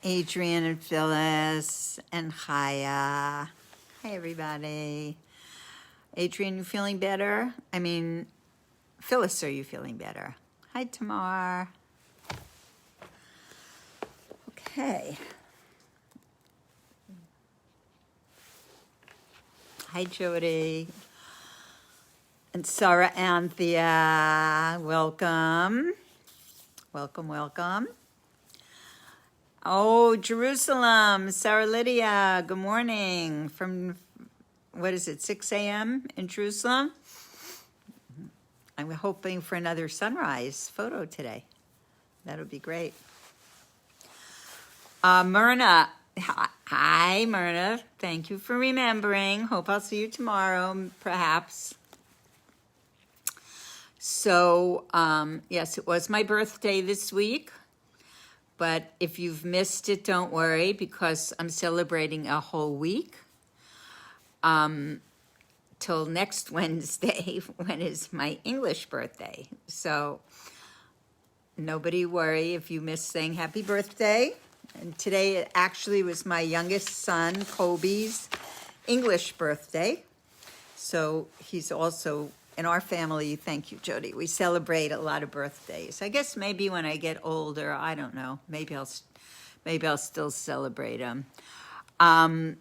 Adrian and Phyllis and Chaya. Hi, everybody. Adrian, you feeling better? I mean, Phyllis, are you feeling better? Hi, Tamar. Okay. Hi, Jody. And Sarah Anthea. Welcome. Welcome, welcome. Oh, Jerusalem, Sarah Lydia, good morning from, what is it, 6 a.m. in Jerusalem? I'm hoping for another sunrise photo today. That'll be great. Myrna, hi, Myrna. Thank you for remembering. Hope I'll see you tomorrow, perhaps. So, yes, it was my birthday this week. But if you've missed it, don't worry, because I'm celebrating a whole week till next Wednesday, when is my English birthday. So nobody worry if you miss saying happy birthday. And today it actually was my youngest son, Kobe's English birthday. So he's also in our family. Thank you, Jody. We celebrate a lot of birthdays. I guess maybe when I get older, I don't know. Maybe I'll still celebrate them. Chaya,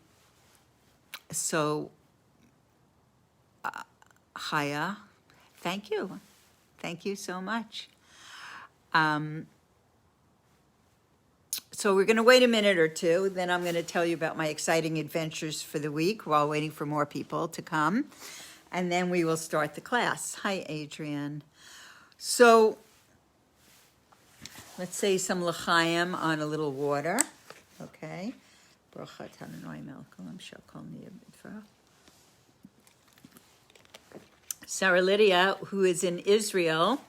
thank you. Thank you so much. So we're going to wait a minute or two. Then I'm going to tell you about my exciting adventures for the week while waiting for more people to come. And then we will start the class. Hi, Adrian. So let's say some l'chaim on a little water. Okay. Sarah Lydia, who is in Israel,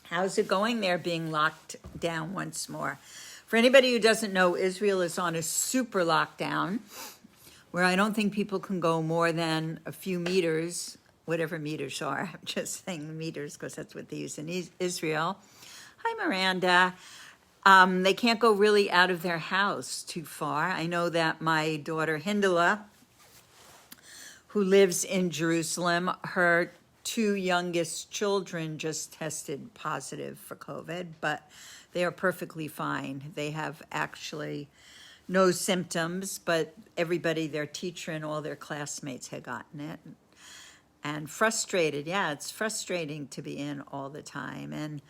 how's it going there being locked down once more? For anybody who doesn't know, Israel is on a super lockdown, where I don't think people can go more than a few meters, whatever meters are. I'm just saying meters because that's what they use in Israel. Hi, Miranda. They can't go really out of their house too far. I know that my daughter Hindala, who lives in Jerusalem, her two youngest children just tested positive for COVID, but they are perfectly fine. They have actually no symptoms, but everybody, their teacher and all their classmates had gotten it. And frustrated, yeah, it's frustrating to be in all the time. And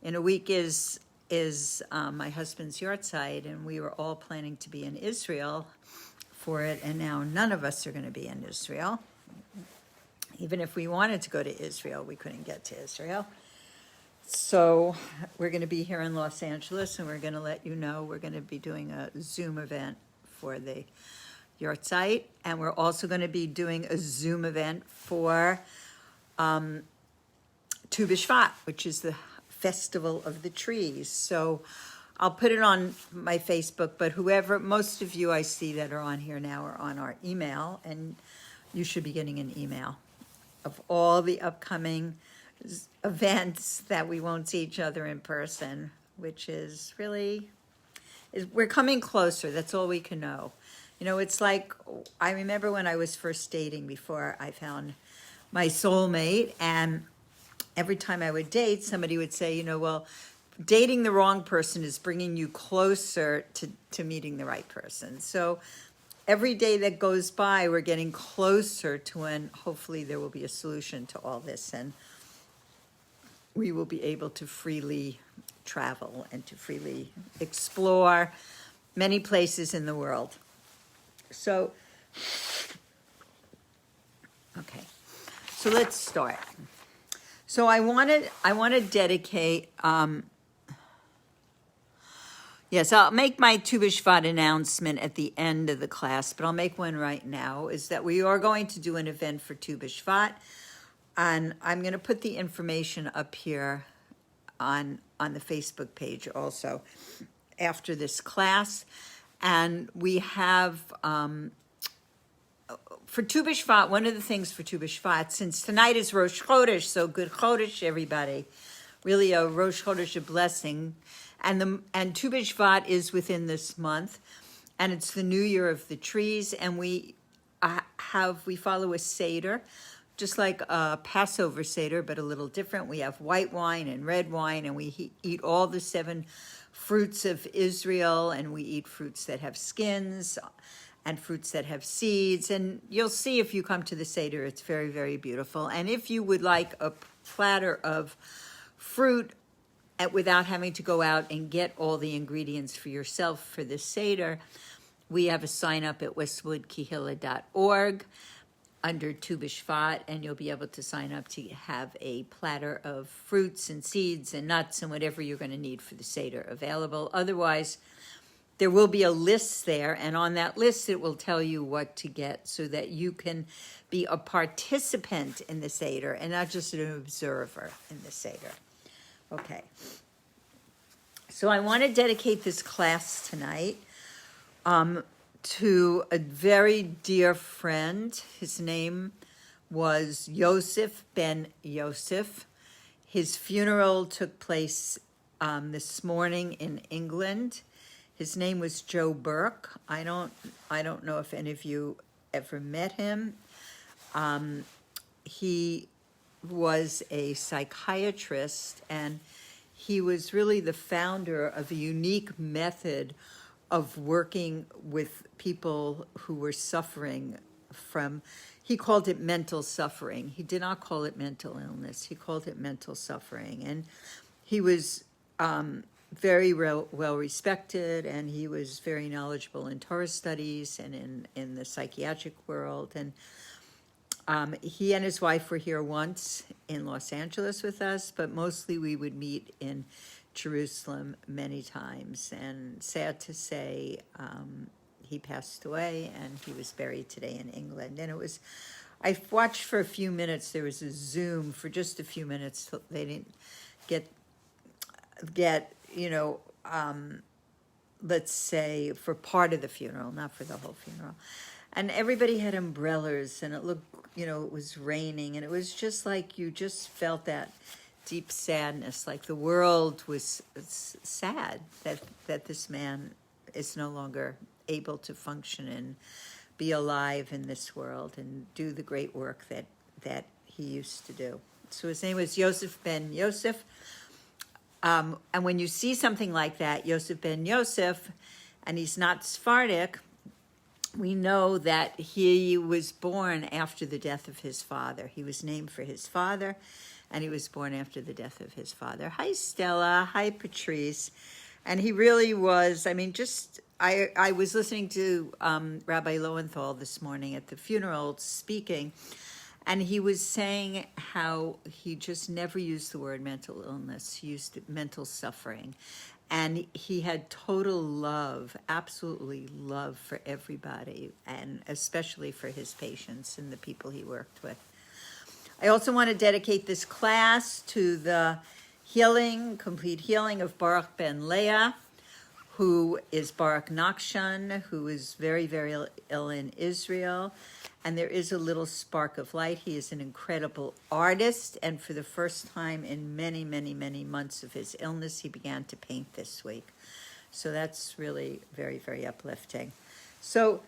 in a week is my husband's yahrzeit, and we were all planning to be in Israel for it, and now none of us are going to be in Israel. Even if we wanted to go to Israel, we couldn't get to Israel. So we're going to be here in Los Angeles, and we're going to let you know we're going to be doing a Zoom event for the yahrzeit, and we're also going to be doing a Zoom event for Tu B'Shvat, which is the Festival of the Trees. So I'll put it on my Facebook, but most of you I see that are on here now are on our email, and you should be getting an email of all the upcoming events that we won't see each other in person, which is really, we're coming closer. That's all we can know. You know, it's like, I remember when I was first dating before I found my soulmate, and every time I would date, somebody would say, you know, well, dating the wrong person is bringing you closer to meeting the right person. So every day that goes by, we're getting closer to when hopefully there will be a solution to all this, and we will be able to freely travel and to freely explore many places in the world. So, okay, so let's start. So I want to dedicate, yes, I'll make my Tu B'Shvat announcement at the end of the class, but I'll make one right now, is that we are going to do an event for Tu B'Shvat. And I'm going to put the information up here on the Facebook page also after this class. And we have, for Tu B'Shvat, one of the things for Tu B'Shvat, since tonight is Rosh Chodesh, so good Chodesh, everybody. really a Rosh Chodesh, a blessing. And Tu B'Shvat is within this month, and it's the new year of the trees, and we follow a Seder, just like a Passover Seder, but a little different. We have white wine and red wine, and we eat all the 7 fruits of Israel, and we eat fruits that have skins and fruits that have seeds. And you'll see if you come to the Seder, it's very, very beautiful. And if you would like a platter of fruit without having to go out and get all the ingredients for yourself for the Seder, we have a sign up at westwoodkehillah.org under Tu B'Shvat, and you'll be able to sign up to have a platter of fruits and seeds and nuts and whatever you're going to need for the Seder available. Otherwise, there will be a list there, and on that list it will tell you what to get so that you can be a participant in the Seder and not just an observer in the Seder. Okay. So I want to dedicate this class tonight to a very dear friend. His name was Yosef ben Yosef. His funeral took place this morning in England. His name was Joe Burke. I don't know if any of you ever met him. He was a psychiatrist, and he was really the founder of a unique method of working with people who were suffering from, he called it mental suffering. He did not call it mental illness. He called it mental suffering. And he was very well respected, and he was very knowledgeable in Torah studies and in the psychiatric world. And he and his wife were here once in Los Angeles with us, but mostly we would meet in Jerusalem many times. And sad to say, he passed away, and he was buried today in England. And I watched for a few minutes. There was a Zoom for just a few minutes. They didn't get let's say for part of the funeral, not for the whole funeral. And everybody had umbrellas, and it looked, it was raining, and it was just like you just felt that deep sadness, like the world was sad that this man is no longer able to function and be alive in this world and do the great work that he used to do. So his name was Yosef ben Yosef. And when you see something like that, Yosef ben Yosef, and he's not Sephardic, we know that he was born after the death of his father. He was named for his father, and he was born after the death of his father. Hi, Stella. Hi, Patrice. And he really was, I was listening to Rabbi Lowenthal this morning at the funeral speaking, and he was saying how he just never used the word mental illness. He used mental suffering. And he had total love, absolutely love for everybody, and especially for his patients and the people he worked with. I also want to dedicate this class to the complete healing of Baruch ben Leah, who is Baruch Nachshon, who is very, very ill in Israel. And there is a little spark of light. He is an incredible artist, and for the first time in many, many, many months of his illness, he began to paint this week. So that's really very, very uplifting. So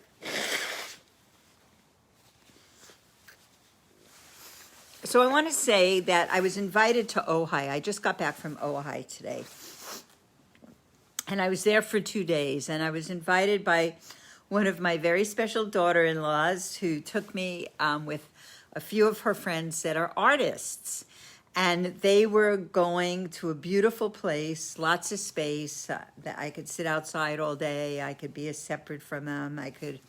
I want to say that I was invited to Ojai. I just got back from Ojai today. And I was there for 2 days, and I was invited by one of my very special daughter-in-laws who took me with a few of her friends that are artists. And they were going to a beautiful place, lots of space, that I could sit outside all day. I could be separate from them. I could,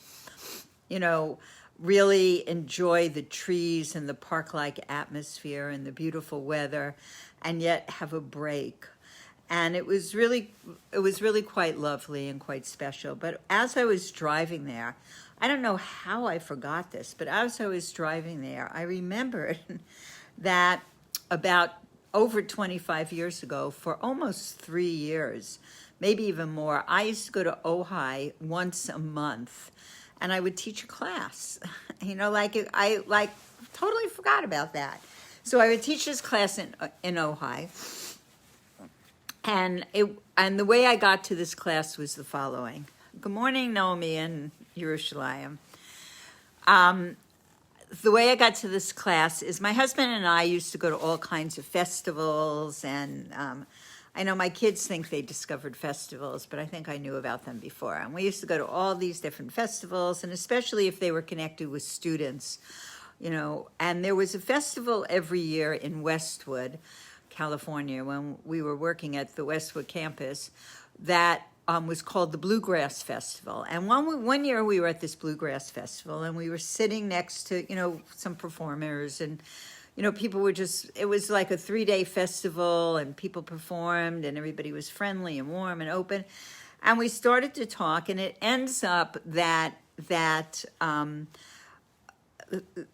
really enjoy the trees and the park-like atmosphere and the beautiful weather, and yet have a break. And it was really quite lovely and quite special. But as I was driving there, I don't know how I forgot this, but as I was driving there, I remembered that about over 25 years ago, for almost 3 years, maybe even more, I used to go to Ojai once a month, and I would teach a class. I totally forgot about that. So I would teach this class in Ojai. And the way I got to this class was the following. Good morning, Naomi and Yerushalayim. The way I got to this class is my husband and I used to go to all kinds of festivals, and I know my kids think they discovered festivals, but I think I knew about them before. And we used to go to all these different festivals, and especially if they were connected with students, and there was a festival every year in Westwood, California, when we were working at the Westwood campus, that was called the Bluegrass Festival. And one year we were at this Bluegrass Festival, and we were sitting next to, some performers, and, people were it was like a 3-day festival, and people performed, and everybody was friendly and warm and open. And we started to talk, and it ends up that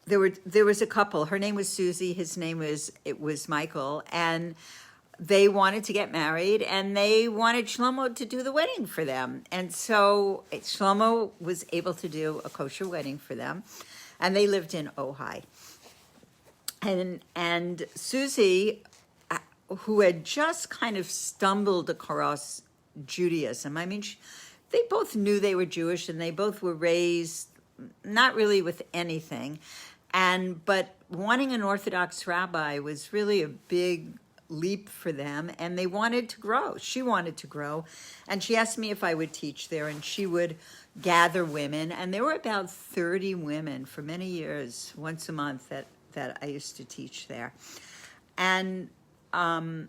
there was a couple. Her name was Susie. His name was Michael, and they wanted to get married, and they wanted Shlomo to do the wedding for them. And so Shlomo was able to do a kosher wedding for them, and they lived in Ojai. And Susie, who had just kind of stumbled across Judaism. I mean, they both knew they were Jewish, and they both were raised not really with anything, but wanting an Orthodox rabbi was really a big leap for them, and they wanted to grow. She wanted to grow, and she asked me if I would teach there, and she would gather women, and there were about 30 women for many years, once a month, that I used to teach there. And then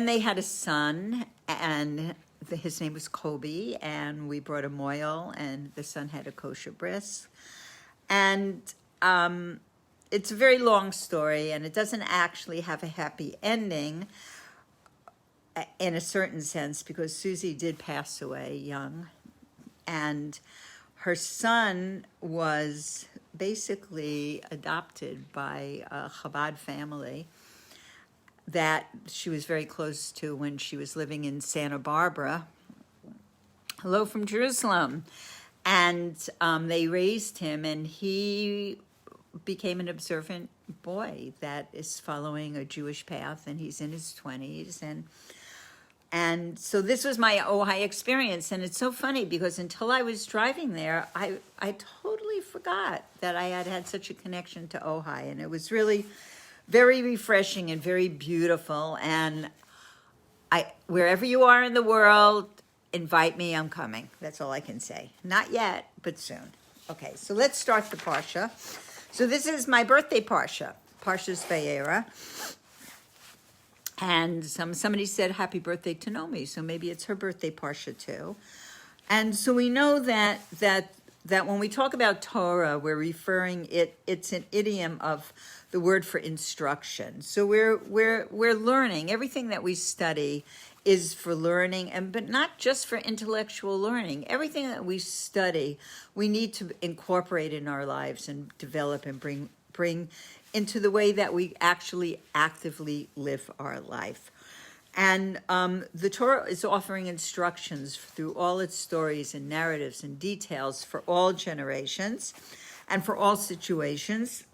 they had a son, and his name was Kobe, and we brought him oil, and the son had a kosher bris. And it's a very long story, and it doesn't actually have a happy ending in a certain sense, because Susie did pass away young, and her son was basically adopted by a Chabad family that she was very close to when she was living in Santa Barbara. Hello from Jerusalem. And they raised him, and he became an observant boy that is following a Jewish path, and he's in his 20s. And so this was my Ojai experience, and it's so funny because until I was driving there, I totally forgot that I had such a connection to Ojai, and it was really very refreshing and very beautiful. And wherever you are in the world, invite me, I'm coming. That's all I can say. Not yet, but soon. Okay, so let's start the Parsha. So this is my birthday Parsha, Parsha Veira. And somebody said happy birthday to Naomi, so maybe it's her birthday Parsha too. And so we know that when we talk about Torah, we're referring it's an idiom of the word for instruction. So we're learning. Everything that we study is for learning, but not just for intellectual learning. Everything that we study, we need to incorporate in our lives and develop and bring into the way that we actually actively live our life. And the Torah is offering instructions through all its stories and narratives and details for all generations and for all situations,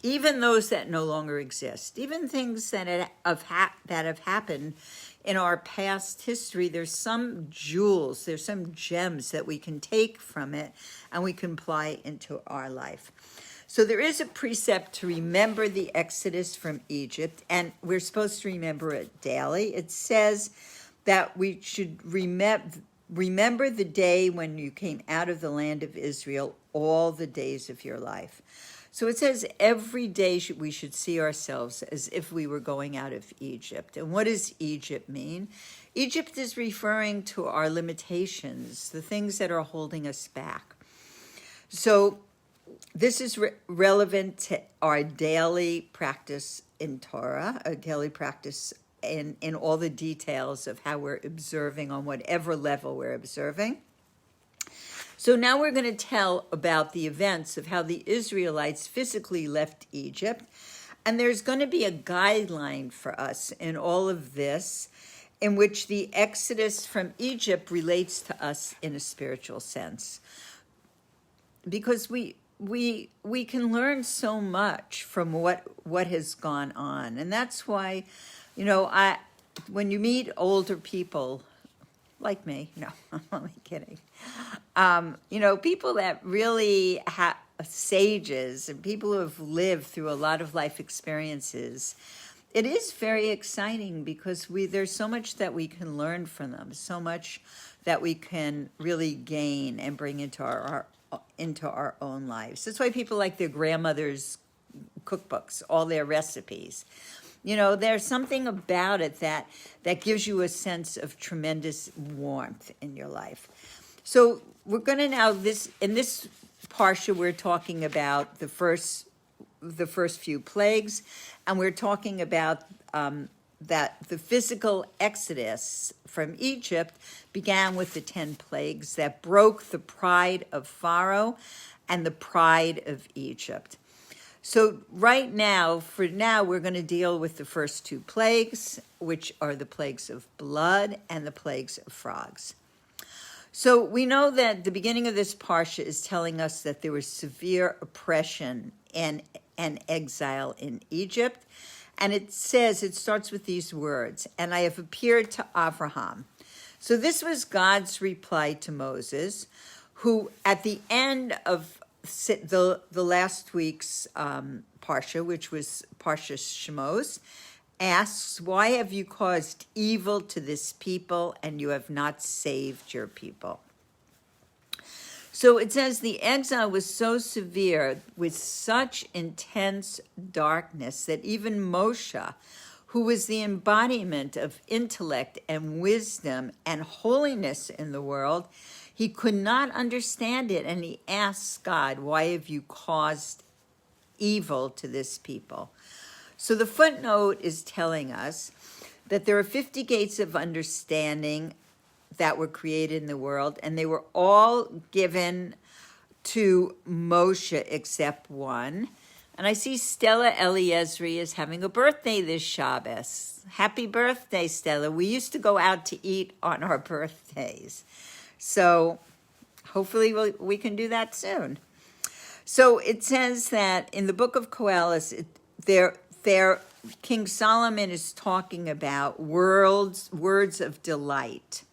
even those that no longer exist, even things that have happened in our past history. There's some jewels, there's some gems that we can take from it and we can apply into our life. So there is a precept to remember the Exodus from Egypt, and we're supposed to remember it daily. It says that we should remember the day when you came out of the land of Israel all the days of your life. So it says every day we should see ourselves as if we were going out of Egypt. And what does Egypt mean? Egypt is referring to our limitations, the things that are holding us back. So this is relevant to our daily practice in Torah, our daily practice in all the details of how we're observing on whatever level we're observing. So now we're going to tell about the events of how the Israelites physically left Egypt. And there's going to be a guideline for us in all of this, in which the Exodus from Egypt relates to us in a spiritual sense. Because we can learn so much from what has gone on. And that's why You know, when you meet older people like me, no, I'm only kidding. You know, people that really have sages and people who have lived through a lot of life experiences, it is very exciting because there's so much that we can learn from them, so much that we can really gain and bring into our own lives. That's why people like their grandmother's cookbooks, all their recipes. You know, there's something about it that gives you a sense of tremendous warmth in your life. So we're going to now, in this Parsha, we're talking about the first few plagues, and we're talking about that the physical exodus from Egypt began with the 10 plagues that broke the pride of Pharaoh and the pride of Egypt. So for now, we're going to deal with the first 2 plagues, which are the plagues of blood and the plagues of frogs. So we know that the beginning of this Parsha is telling us that there was severe oppression and exile in Egypt. And it starts with these words, "And I have appeared to Abraham." So this was God's reply to Moses, who at the end of the last week's Parsha, which was Parsha Shemos, asks, "Why have you caused evil to this people and you have not saved your people?" So it says the exile was so severe with such intense darkness that even Moshe, who was the embodiment of intellect and wisdom and holiness in the world, he could not understand it, and he asked God, "Why have you caused evil to this people?" So the footnote is telling us that there are 50 gates of understanding that were created in the world, and they were all given to Moshe except one. And I see Stella Eliezri is having a birthday this Shabbos. Happy birthday, Stella. We used to go out to eat on our birthdays. So hopefully we can do that soon. So it says that in the book of Koheles, King Solomon is talking about words of delight.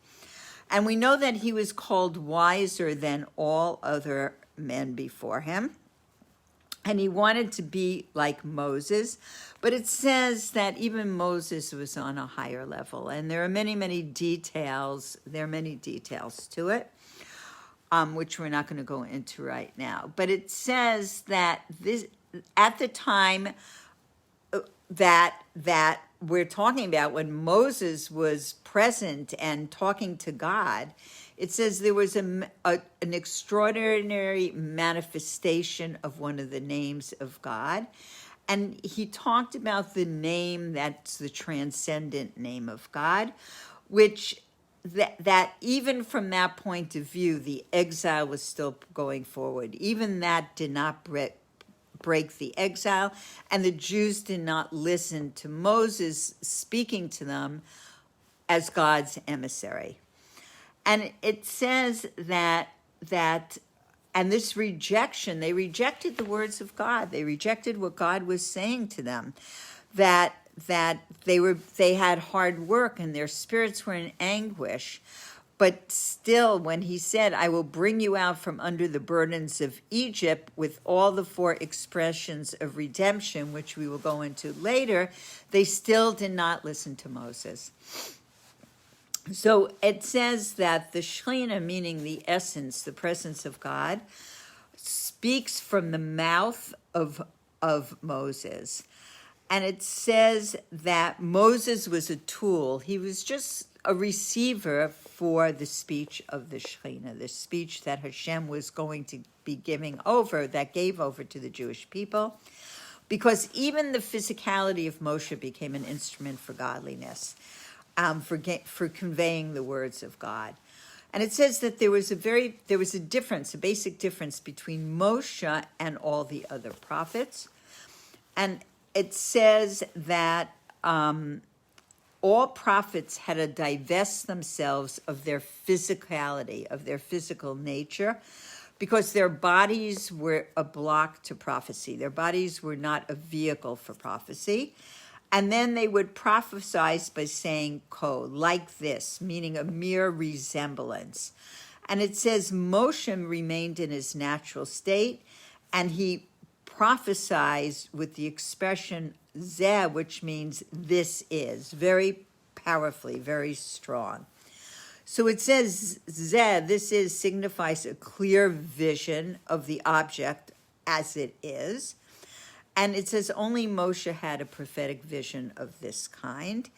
And we know that he was called wiser than all other men before him. And he wanted to be like Moses. But it says that even Moses was on a higher level. And there are many, many details. There are many details to it, which we're not going to go into right now. But it says that at the time that we're talking about, when Moses was present and talking to God, it says there was an extraordinary manifestation of one of the names of God. And he talked about the name that's the transcendent name of God, which that even from that point of view, the exile was still going forward. Even that did not break the exile, and the Jews did not listen to Moses speaking to them as God's emissary. And it says that and this rejection, they rejected the words of God. They rejected what God was saying to them, that they had hard work and their spirits were in anguish. But still, when he said, "I will bring you out from under the burdens of Egypt," with all the 4 expressions of redemption, which we will go into later, they still did not listen to Moses. So it says that the Shekhinah, meaning the essence, the presence of God, speaks from the mouth of Moses. And it says that Moses was a tool. He was just a receiver for the speech of the Shekhinah, the speech that Hashem was going to be gave over to the Jewish people, because even the physicality of Moshe became an instrument for godliness, for conveying the words of God. And it says that there was a difference, a basic difference between Moshe and all the other prophets. And it says that all prophets had to divest themselves of their physicality, of their physical nature, because their bodies were a block to prophecy. Their bodies were not a vehicle for prophecy. And then they would prophesy by saying ko, like this, meaning a mere resemblance. And it says Moshe remained in his natural state, and he prophesies with the expression zeh, which means this is, very powerfully, very strong. So it says zeh, this is, signifies a clear vision of the object as it is. And it says only Moshe had a prophetic vision of this kind.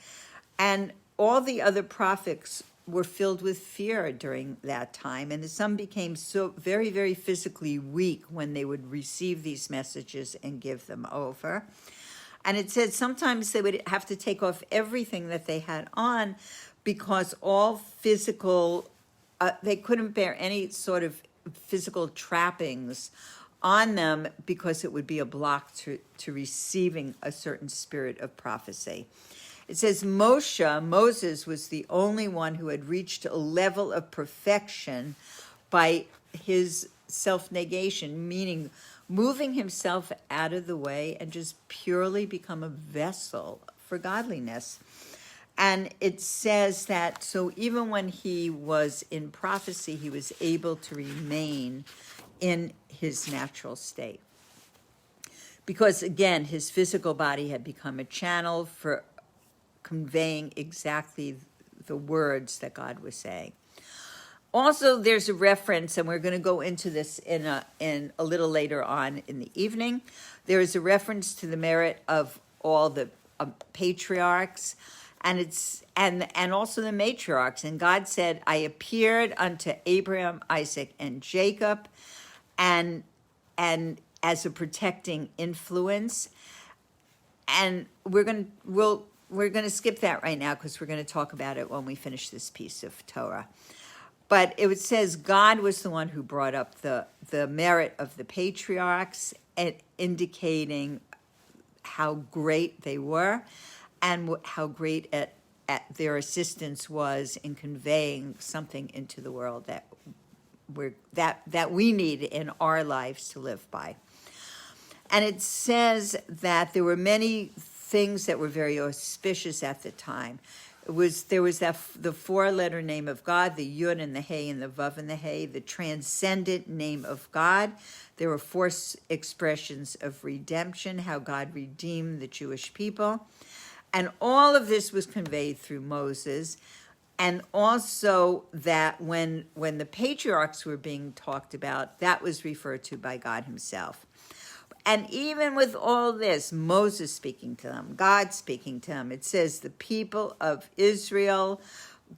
And all the other prophets were filled with fear during that time. And some became so very, very physically weak when they would receive these messages and give them over. And it said sometimes they would have to take off everything that they had on because all physical, they couldn't bear any sort of physical trappings on them because it would be a block to receiving a certain spirit of prophecy. It says Moses was the only one who had reached a level of perfection by his self-negation, meaning moving himself out of the way and just purely become a vessel for godliness. And it says that, so even when he was in prophecy, he was able to remain in his natural state. Because again, his physical body had become a channel for conveying exactly the words that God was saying. Also, there's a reference, and we're going to go into this in a little later on in the evening. There is a reference to the merit of all the patriarchs, and also the matriarchs. And God said, "I appeared unto Abraham, Isaac, and Jacob, and as a protecting influence." And we're going to skip that right now because we're going to talk about it when we finish this piece of Torah. But it says God was the one who brought up the merit of the patriarchs, and indicating how great they were and how great at their assistance was in conveying something into the world that we need in our lives to live by. And it says that there were many things that were very auspicious at the time. There was the four-letter name of God, the Yud and the Hey and the Vav and the Hey, the transcendent name of God. There were four expressions of redemption, how God redeemed the Jewish people. And all of this was conveyed through Moses. And also that when the patriarchs were being talked about, that was referred to by God himself. And even with all this, Moses speaking to them, God speaking to them, it says the people of Israel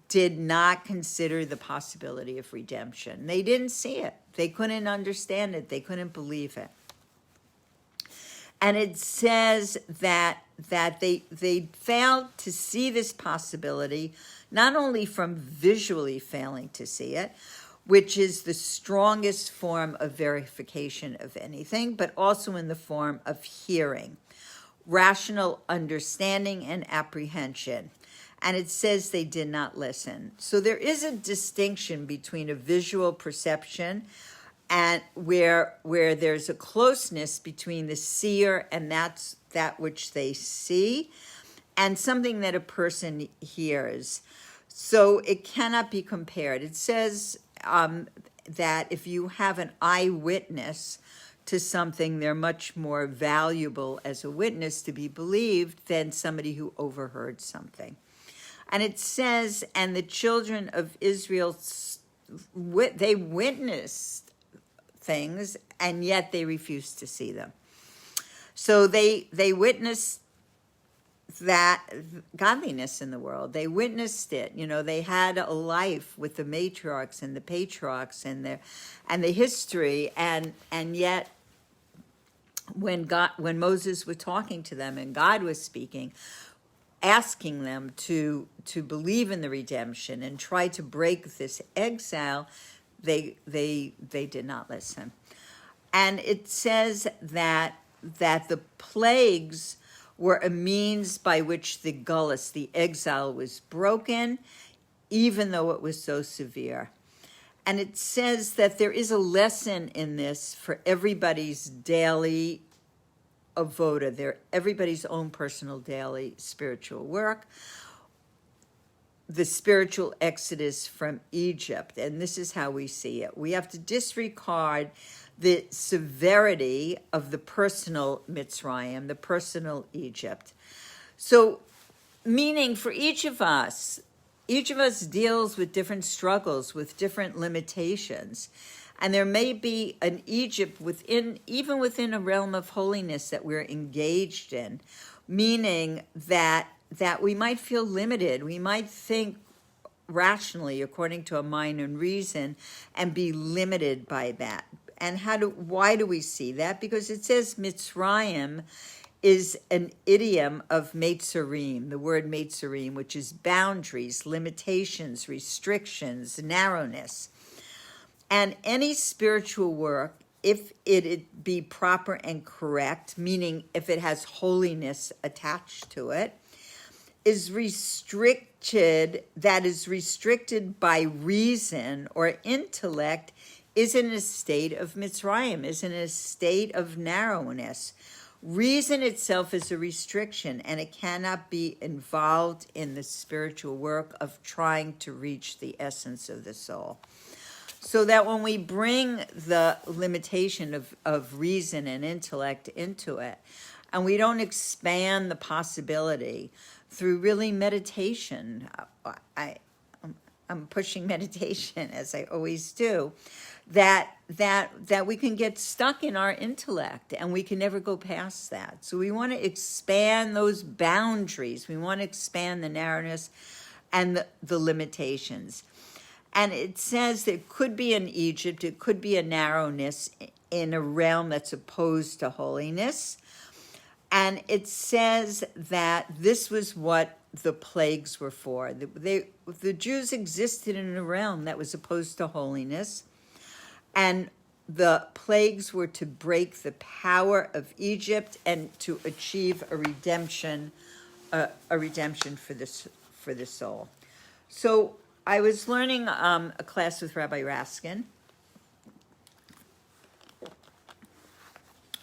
did not consider the possibility of redemption. They didn't see it. They couldn't understand it. They couldn't believe it. And it says that they failed to see this possibility, not only from visually failing to see it, which is the strongest form of verification of anything, but also in the form of hearing, rational understanding and apprehension. And it says they did not listen. So there is a distinction between a visual perception and where there's a closeness between the seer and that which they see, and something that a person hears. So it cannot be compared. It says that if you have an eyewitness to something, they're much more valuable as a witness to be believed than somebody who overheard something. And it says, and the children of Israel, they witnessed things, and yet they refused to see them. So they witnessed that godliness in the world. They witnessed it. They had a life with the matriarchs and the patriarchs and the history, and yet when Moses was talking to them and God was speaking, asking them to believe in the redemption and try to break this exile, they did not listen. And it says that the plagues were a means by which the gullus, the exile, was broken, even though it was so severe. And it says that there is a lesson in this for everybody's daily avoda. They're everybody's own personal daily spiritual work. The spiritual exodus from Egypt. And this is how we see it. We have to disregard the severity of the personal Mitzrayim, the personal Egypt. So, meaning for each of us deals with different struggles, with different limitations. And there may be an Egypt even within a realm of holiness that we're engaged in, meaning that we might feel limited. We might think rationally according to a mind and reason and be limited by that. And why do we see that? Because it says Mitzrayim is an idiom of Meitzarim, the word Meitzarim, which is boundaries, limitations, restrictions, narrowness. And any spiritual work, if it be proper and correct, meaning if it has holiness attached to it, is restricted by reason or intellect, is in a state of Mitzrayim, is in a state of narrowness. Reason itself is a restriction, and it cannot be involved in the spiritual work of trying to reach the essence of the soul. So that when we bring the limitation of reason and intellect into it, and we don't expand the possibility through really meditation, I'm pushing meditation as I always do, that we can get stuck in our intellect and we can never go past that. So we want to expand those boundaries. We want to expand the narrowness and the limitations. And it says that it could be in Egypt, it could be a narrowness in a realm that's opposed to holiness. And it says that this was what the plagues were for. The Jews existed in a realm that was opposed to holiness. And the plagues were to break the power of Egypt and to achieve a redemption for the soul. So I was learning a class with Rabbi Raskin,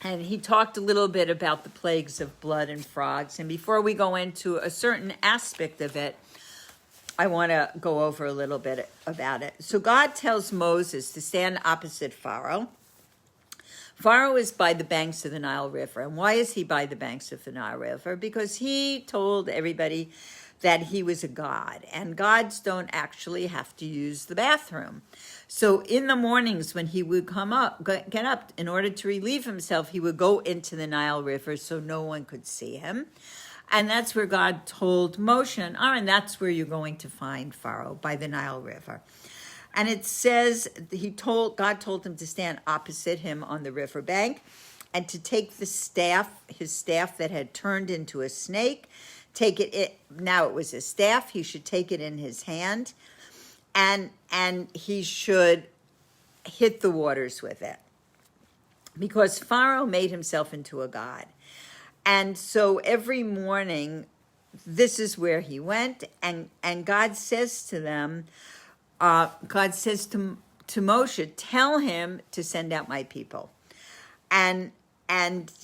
and he talked a little bit about the plagues of blood and frogs. And before we go into a certain aspect of it, I want to go over a little bit about it. So God tells Moses to stand opposite Pharaoh. Pharaoh is by the banks of the Nile River. And why is he by the banks of the Nile River? Because he told everybody that he was a god, and gods don't actually have to use the bathroom. So in the mornings when he would get up, in order to relieve himself, he would go into the Nile River so no one could see him. And that's where God told Moshe and Aaron, that's where you're going to find Pharaoh, by the Nile River. And it says God told him to stand opposite him on the riverbank and to take his staff that had turned into a snake, now it was a staff, he should take it in his hand, and he should hit the waters with it. Because Pharaoh made himself into a god. And so every morning, this is where he went, and God says to them, God says to Moshe, tell him to send out my people. And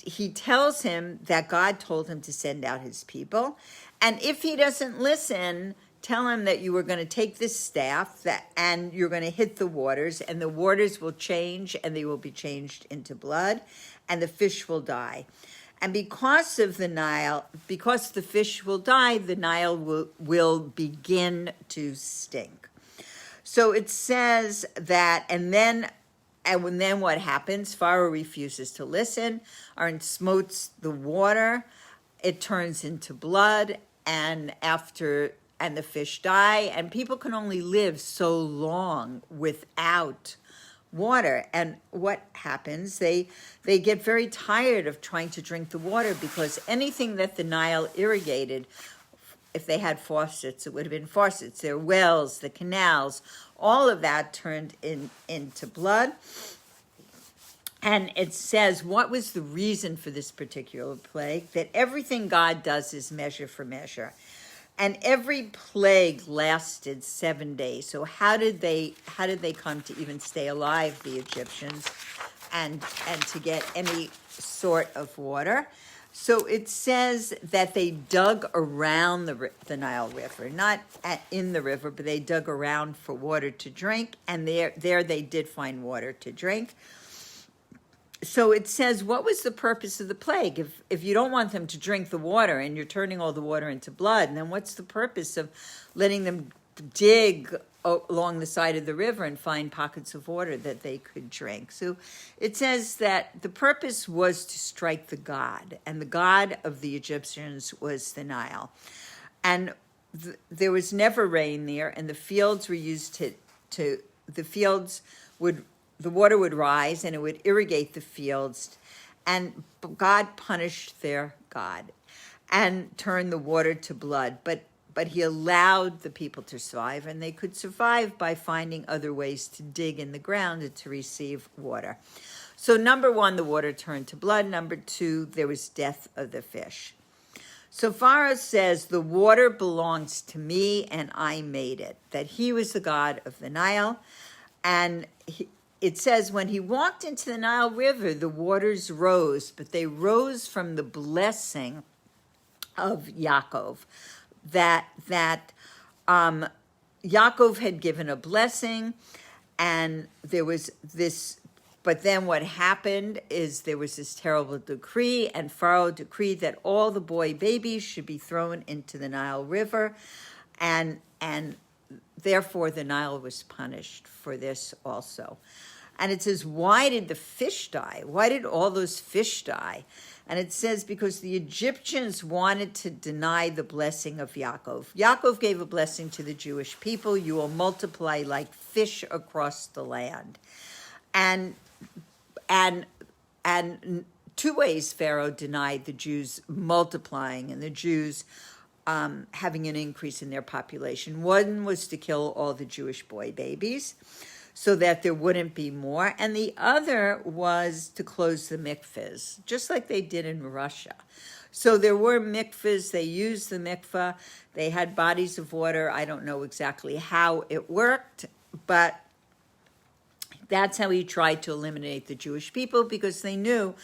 he tells him that God told him to send out his people. And if he doesn't listen, tell him that you are going to take this staff and you're going to hit the waters, and the waters will change, and they will be changed into blood, and the fish will die. And because of the Nile, because the fish will die, the Nile will begin to stink. So it says that, and then what happens? Pharaoh refuses to listen, and smotes the water. It turns into blood, and the fish die, and people can only live so long without water. And what happens? They get very tired of trying to drink the water, because anything that the Nile irrigated, if they had faucets, it would have been faucets. Their wells, the canals, all of that turned into blood. And it says, what was the reason for this particular plague? That everything God does is measure for measure. And every plague lasted 7 days. So how did they come to even stay alive, the Egyptians, and to get any sort of water. So it says that they dug around the Nile River, not in the river, but they dug around for water to drink, and there they did find water to drink. So it says, what was the purpose of the plague? If you don't want them to drink the water and you're turning all the water into blood, then what's the purpose of letting them dig along the side of the river and find pockets of water that they could drink? So it says that the purpose was to strike the god, and the god of the Egyptians was the Nile. And there was never rain there, and the fields were used the water would rise and it would irrigate the fields, and God punished their god and turned the water to blood. But he allowed the people to survive, and they could survive by finding other ways to dig in the ground and to receive water. So number one, the water turned to blood. Number two, there was death of the fish. So Pharaoh says, the water belongs to me and I made it, that he was the god of the Nile. And it says, when he walked into the Nile River, the waters rose, but they rose from the blessing of Yaakov. That Yaakov had given a blessing, and there was this, but then what happened is there was this terrible decree, and Pharaoh decreed that all the boy babies should be thrown into the Nile River, and therefore the Nile was punished for this also. And it says, why did the fish die? Why did all those fish die? And it says, because the Egyptians wanted to deny the blessing of Yaakov. Yaakov gave a blessing to the Jewish people. You will multiply like fish across the land. And two ways Pharaoh denied the Jews multiplying and the Jews having an increase in their population. One was to kill all the Jewish boy babies so that there wouldn't be more. And the other was to close the mikvahs, just like they did in Russia. So there were mikvahs, they used the mikvah, they had bodies of water. I don't know exactly how it worked, but that's how he tried to eliminate the Jewish people, because they knew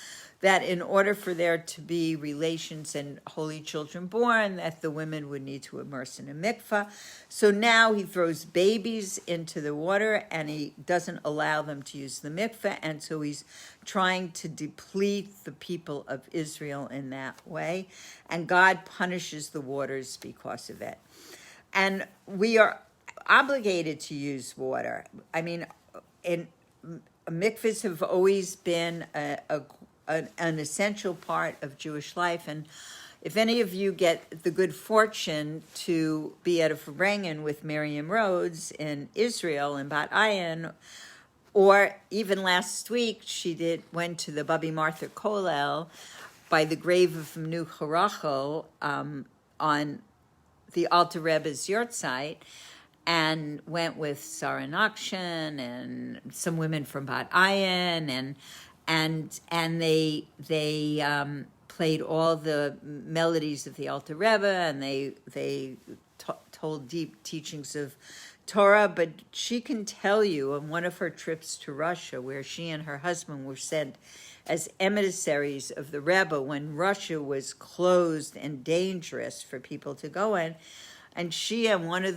that in order for there to be relations and holy children born, that the women would need to immerse in a mikvah. So now he throws babies into the water, and he doesn't allow them to use the mikvah, and so he's trying to deplete the people of Israel in that way, and God punishes the waters because of it. And we are obligated to use water. I mean, mikvahs have always been an essential part of Jewish life. And if any of you get the good fortune to be at a Farbrengen with Miriam Rhodes in Israel, in Bat Ayin, or even last week went to the Babi Martha Kollel by the grave of Menucha Rachel on the Alter Rebbe's yurtzeit, and went with Sarah Nakshan and some women from Bat Ayin, and they played all the melodies of the Alter Rebbe, and they told deep teachings of Torah. But she can tell you on one of her trips to Russia, where she and her husband were sent as emissaries of the Rebbe when Russia was closed and dangerous for people to go in. And she and one of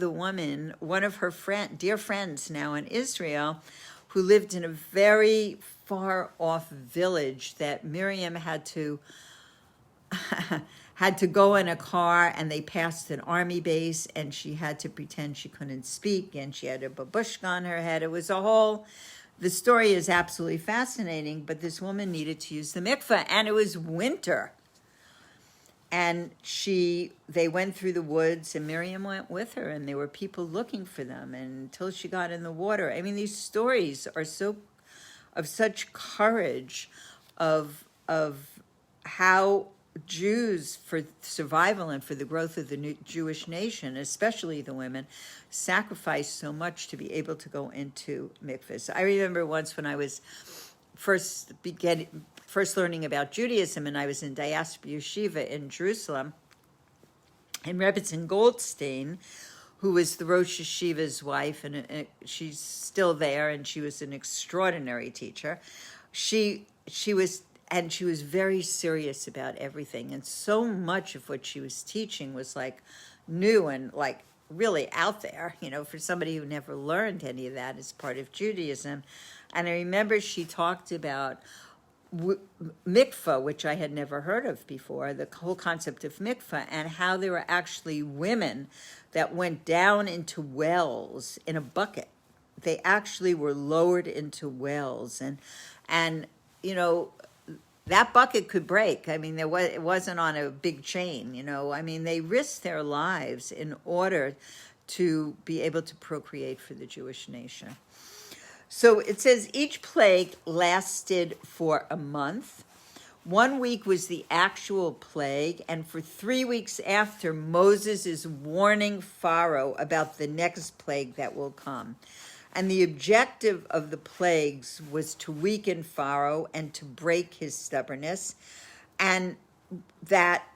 her dear friends now in Israel, who lived in a very far off village that Miriam had to go in a car, and they passed an army base, and she had to pretend she couldn't speak, and she had a babushka on her head. It was the story is absolutely fascinating, but this woman needed to use the mikveh, and it was winter. And they went through the woods, and Miriam went with her, and there were people looking for them until she got in the water. I mean, these stories are of such courage of how Jews, for survival and for the growth of the new Jewish nation, especially the women, sacrificed so much to be able to go into mikvahs. I remember once when I was first learning about Judaism, and I was in diaspora yeshiva in Jerusalem, and Rebbetzin Goldstein, who was the Rosh Yeshiva's wife, and she's still there, and she was an extraordinary teacher. She and she was very serious about everything. And so much of what she was teaching was like new and like really out there, for somebody who never learned any of that as part of Judaism. And I remember she talked about mikvah, which I had never heard of before, the whole concept of mikvah, and how there were actually women that went down into wells in a bucket. They actually were lowered into wells, and that bucket could break. I mean, it wasn't on a big chain. I mean, they risked their lives in order to be able to procreate for the Jewish nation. So it says each plague lasted for a month. 1 week was the actual plague, and for 3 weeks after, Moses is warning Pharaoh about the next plague that will come. And the objective of the plagues was to weaken Pharaoh and to break his stubbornness. And that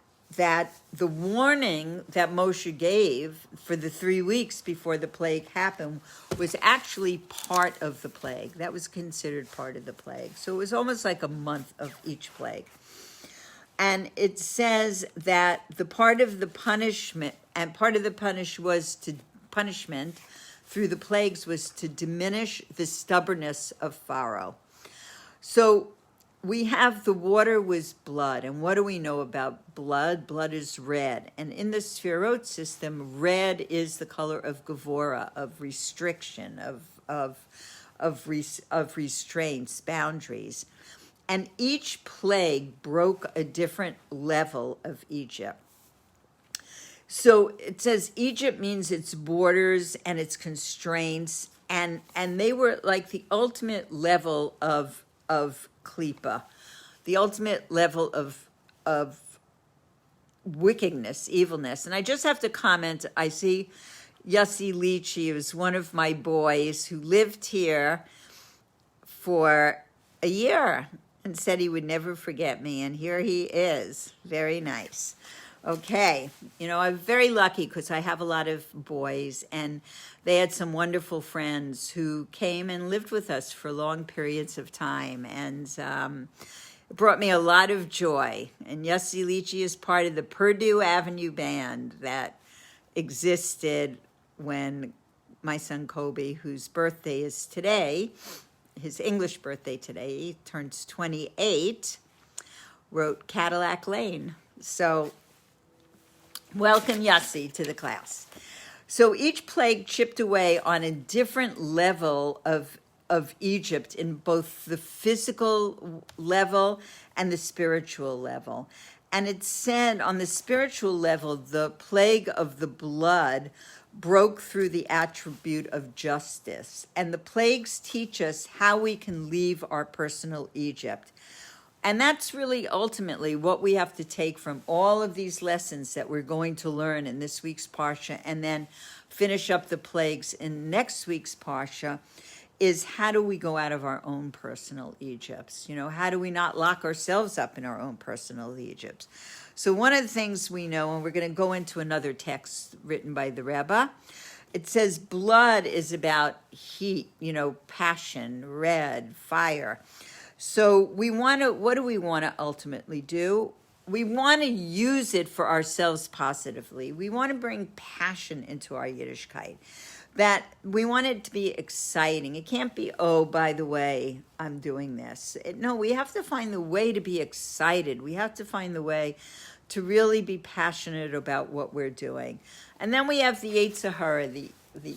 the warning that Moshe gave for the 3 weeks before the plague happened was actually part of the plague. That was considered part of the plague. So it was almost like a month of each plague. And it says that the part of the punishment, and part of the punishment through the plagues was to diminish the stubbornness of Pharaoh. So we have the water was blood. And what do we know about blood? Blood is red. And in the Sefirot system, red is the color of Gevurah, of restriction, of restraints, boundaries. And each plague broke a different level of Egypt. So it says Egypt means its borders and its constraints, and they were like the ultimate level of klipa, the ultimate level of wickedness, evilness. And I just have to comment, I see Yossi Lichi is one of my boys who lived here for a year and said he would never forget me, and here he is. Very nice. Okay, I'm very lucky because I have a lot of boys, and they had some wonderful friends who came and lived with us for long periods of time, and it brought me a lot of joy. And Yossi Lichi is part of the Purdue Avenue Band that existed when my son Kobe, whose birthday is today, his English birthday today, he turns 28, wrote Cadillac Lane. So welcome, Yossi, to the class. So each plague chipped away on a different level of Egypt in both the physical level and the spiritual level. And it said on the spiritual level, the plague of the blood broke through the attribute of justice. And the plagues teach us how we can leave our personal Egypt. And that's really ultimately what we have to take from all of these lessons that we're going to learn in this week's Parsha, and then finish up the plagues in next week's Parsha, is how do we go out of our own personal Egypts? How do we not lock ourselves up in our own personal Egypts? So one of the things we know, and we're going to go into another text written by the Rebbe, it says blood is about heat, passion, red, fire. So what do we want to ultimately do? We want to use it for ourselves positively. We want to bring passion into our Yiddishkeit. That we want it to be exciting. It can't be, oh, by the way, I'm doing this. No, we have to find the way to be excited. We have to find the way to really be passionate about what we're doing. And then we have the Yetzer Hara, the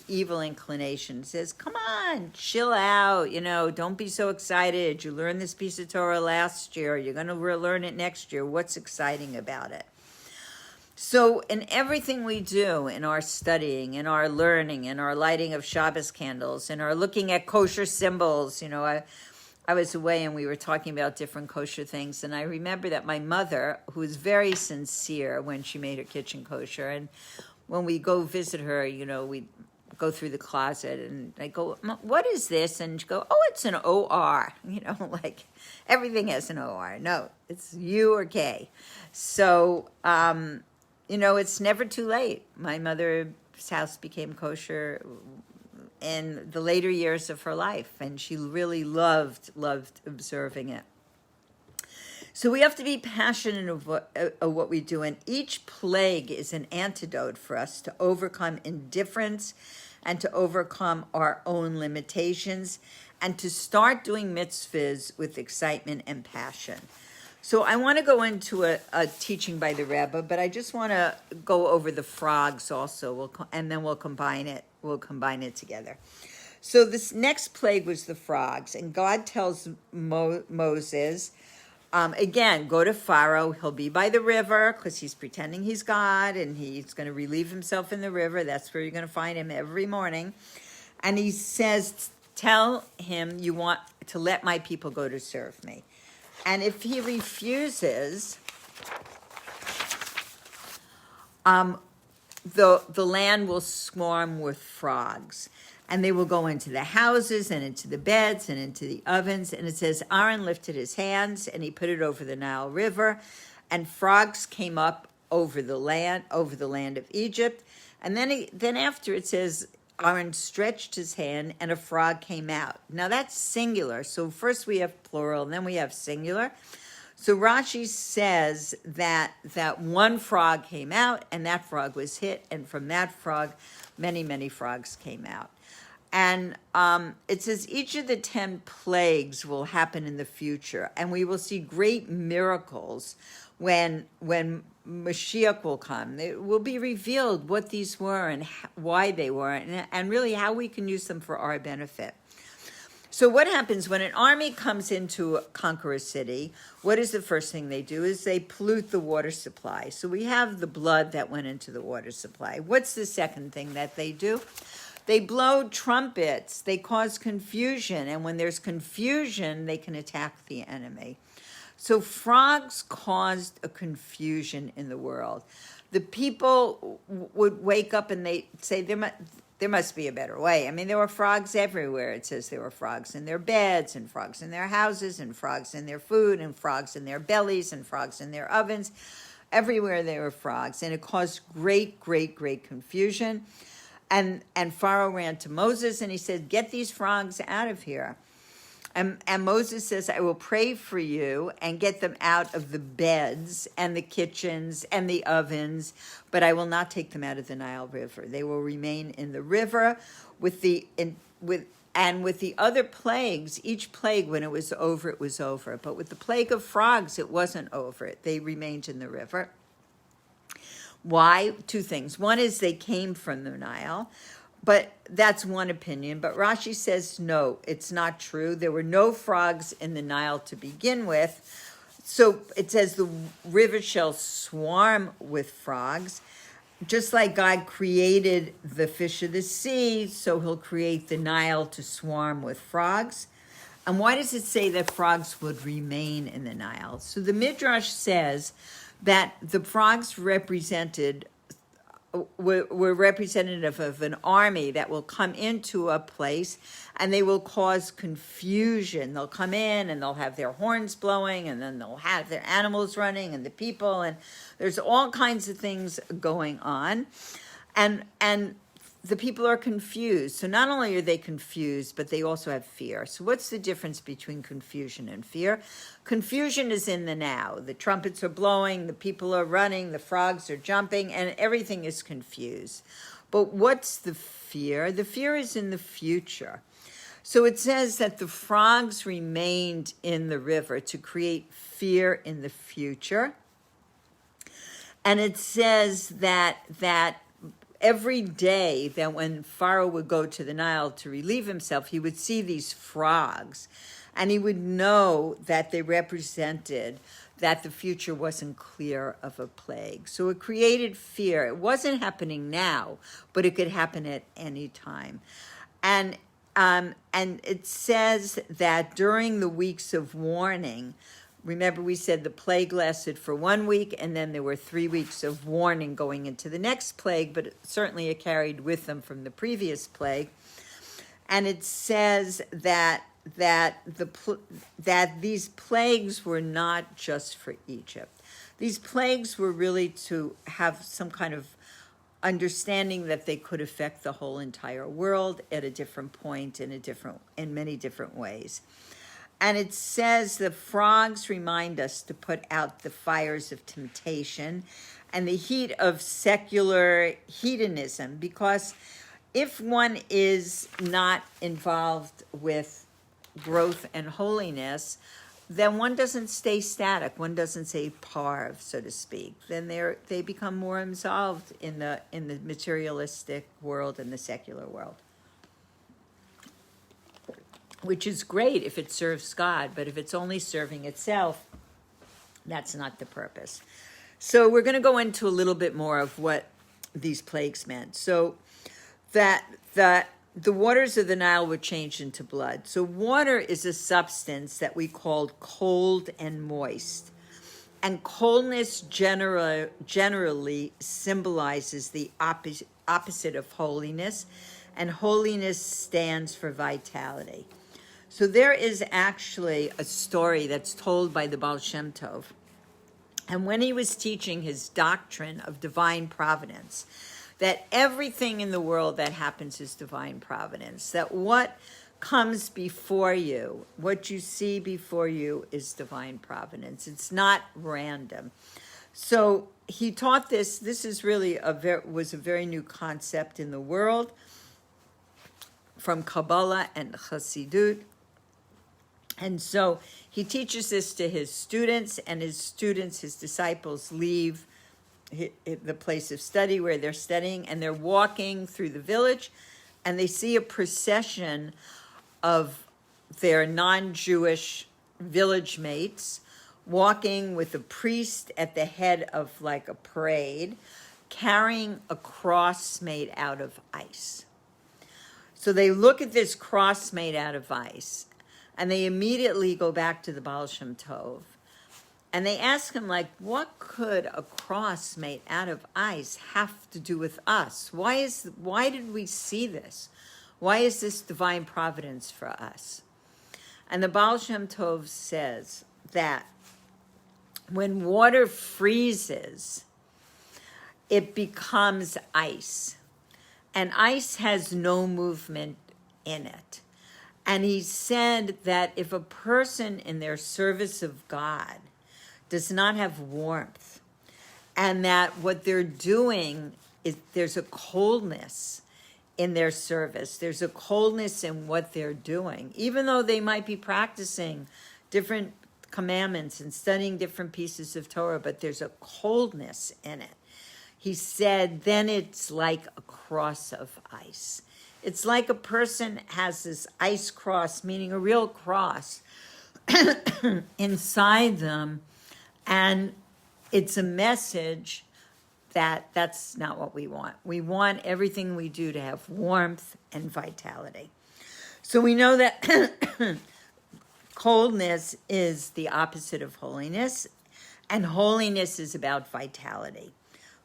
evil inclination. It says, come on, chill out, don't be so excited. You learned this piece of Torah last year. You're going to learn it next year. What's exciting about it? So in everything we do, in our studying, in our learning, in our lighting of Shabbos candles, in our looking at kosher symbols, I was away and we were talking about different kosher things. And I remember that my mother, who was very sincere when she made her kitchen kosher, and when we go visit her, we go through the closet and I go, what is this? And she go, oh, it's an OR, like everything has an OR. No, it's U or K. So, it's never too late. My mother's house became kosher in the later years of her life, and she really loved observing it. So we have to be passionate of what we do, and each plague is an antidote for us to overcome indifference and to overcome our own limitations and to start doing mitzvahs with excitement and passion. So I want to go into a teaching by the Rebbe, but I just want to go over the frogs also, and then we'll combine it. We'll combine it together. So this next plague was the frogs, and God tells Moses, again, go to Pharaoh. He'll be by the river because he's pretending he's God, and he's going to relieve himself in the river. That's where you're going to find him every morning. And he says, tell him you want to let my people go to serve me. And if he refuses, the land will swarm with frogs. And they will go into the houses and into the beds and into the ovens. And it says, Aaron lifted his hands and he put it over the Nile River. And frogs came up over the land of Egypt. And then after it says, Aaron stretched his hand and a frog came out. Now that's singular. So first we have plural, and then we have singular. So Rashi says that one frog came out and that frog was hit. And from that frog, many, many frogs came out. And it says each of the 10 plagues will happen in the future. And we will see great miracles when Mashiach will come. It will be revealed what these were and why they were, and really how we can use them for our benefit. So what happens when an army comes into conquer a city? What is the first thing they do? Is they pollute the water supply. So we have the blood that went into the water supply. What's the second thing that they do? They blow trumpets. They cause confusion. And when there's confusion, they can attack the enemy. So frogs caused a confusion in the world. The people would wake up and they say, there must be a better way. I mean, there were frogs everywhere. It says there were frogs in their beds and frogs in their houses and frogs in their food and frogs in their bellies and frogs in their ovens. Everywhere there were frogs. And it caused great, great, great confusion. And Pharaoh ran to Moses and he said, get these frogs out of here. And Moses says, I will pray for you and get them out of the beds and the kitchens and the ovens, but I will not take them out of the Nile River. They will remain in the river with the other plagues. Each plague, when it was over, it was over. But with the plague of frogs, it wasn't over. They remained in the river. Why? Two things. One is they came from the Nile. But that's one opinion. But Rashi says, no, it's not true. There were no frogs in the Nile to begin with. So it says the river shall swarm with frogs. Just like God created the fish of the sea, so he'll create the Nile to swarm with frogs. And why does it say that frogs would remain in the Nile? So the Midrash says that the frogs were representative of an army that will come into a place and they will cause confusion. They'll come in and they'll have their horns blowing and then they'll have their animals running and the people, and there's all kinds of things going on. And the people are confused. So not only are they confused, but they also have fear. So what's the difference between confusion and fear? Confusion is in the now. The trumpets are blowing, the people are running, the frogs are jumping, and everything is confused. But what's the fear? The fear is in the future. So it says that the frogs remained in the river to create fear in the future. And it says that every day that when Pharaoh would go to the Nile to relieve himself, he would see these frogs and he would know that they represented that the future wasn't clear of a plague. So it created fear. It wasn't happening now, but it could happen at any time. And it says that during the weeks of warning, remember we said the plague lasted for 1 week and then there were 3 weeks of warning going into the next plague, but certainly it carried with them from the previous plague. And it says that these plagues were not just for Egypt. These plagues were really to have some kind of understanding that they could affect the whole entire world at a different point in many different ways. And it says the frogs remind us to put out the fires of temptation and the heat of secular hedonism, because if one is not involved with growth and holiness, then one doesn't stay static. One doesn't stay parv, so to speak. Then they become more involved in the materialistic world and the secular world, which is great if it serves God, but if it's only serving itself, that's not the purpose. So we're going to go into a little bit more of what these plagues meant. So that the waters of the Nile were changed into blood. So water is a substance that we called cold and moist. And coldness generally symbolizes the opposite of holiness, and holiness stands for vitality. So there is actually a story that's told by the Baal Shem Tov. And when he was teaching his doctrine of divine providence, that everything in the world that happens is divine providence, that what comes before you, what you see before you, is divine providence. It's not random. So he taught this. This is really was a very new concept in the world from Kabbalah and Chassidut. And so he teaches this to his students, and his disciples, leave the place of study where they're studying, and they're walking through the village, and they see a procession of their non-Jewish village mates walking with a priest at the head of like a parade, carrying a cross made out of ice. So they look at this cross made out of ice, and they immediately go back to the Baal Shem Tov. And they ask him, like, what could a cross made out of ice have to do with us? Why did we see this? Why is this divine providence for us? And the Baal Shem Tov says that when water freezes, it becomes ice. And ice has no movement in it. And he said that if a person in their service of God does not have warmth, and that what they're doing is there's a coldness in their service, there's a coldness in what they're doing, even though they might be practicing different commandments and studying different pieces of Torah, but there's a coldness in it. He said, then it's like a cross of ice. It's like a person has this ice cross, meaning a real cross, inside them, and it's a message that that's not what we want. We want everything we do to have warmth and vitality. So we know that coldness is the opposite of holiness, and holiness is about vitality.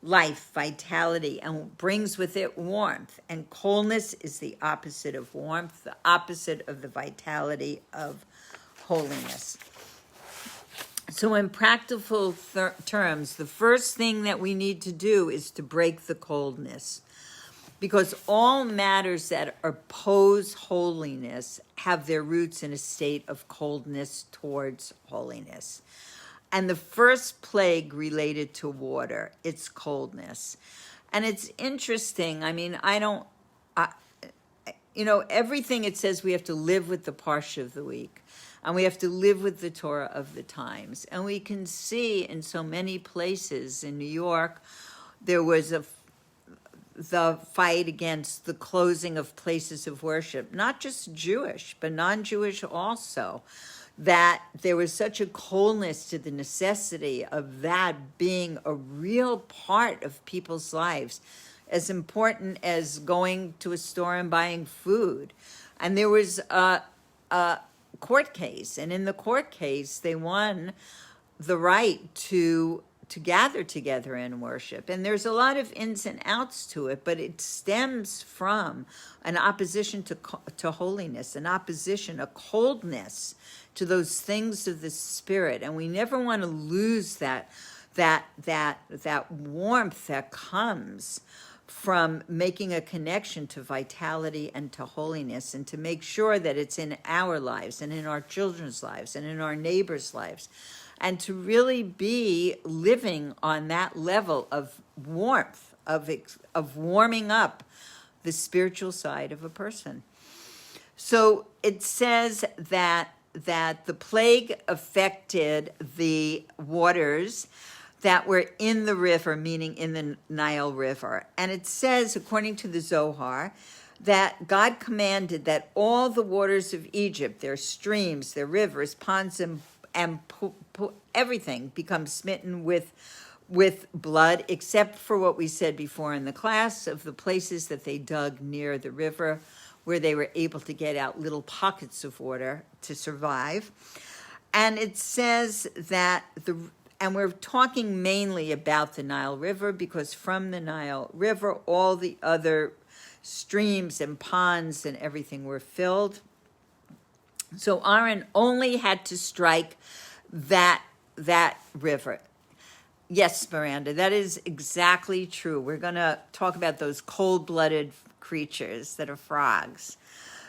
Life, vitality, and brings with it warmth. And coldness is the opposite of warmth, the opposite of the vitality of holiness. So in practical terms, the first thing that we need to do is to break the coldness, because all matters that oppose holiness have their roots in a state of coldness towards holiness. And the first plague related to water, it's coldness. And it's interesting. I mean, everything it says we have to live with the Parsha of the week. And we have to live with the Torah of the times. And we can see in so many places in New York, there was the fight against the closing of places of worship, not just Jewish, but non-Jewish also, that there was such a coldness to the necessity of that being a real part of people's lives, as important as going to a store and buying food. And there was a court case, and in the court case, they won the right to gather together and worship. And there's a lot of ins and outs to it, but it stems from an opposition to holiness, an opposition, a coldness to those things of the spirit. And we never want to lose that warmth that comes from making a connection to vitality and to holiness, and to make sure that it's in our lives and in our children's lives and in our neighbors' lives, and to really be living on that level of warmth, of warming up the spiritual side of a person. So it says that the plague affected the waters that were in the river, meaning in the Nile River. And it says, according to the Zohar, that God commanded that all the waters of Egypt, their streams, their rivers, ponds, and everything become smitten with blood, except for what we said before in the class of the places that they dug near the river, where they were able to get out little pockets of water to survive. And it says that and we're talking mainly about the Nile River, because from the Nile River, all the other streams and ponds and everything were filled. So Aaron only had to strike that river. Yes, Miranda, that is exactly true. We're going to talk about those cold-blooded creatures that are frogs.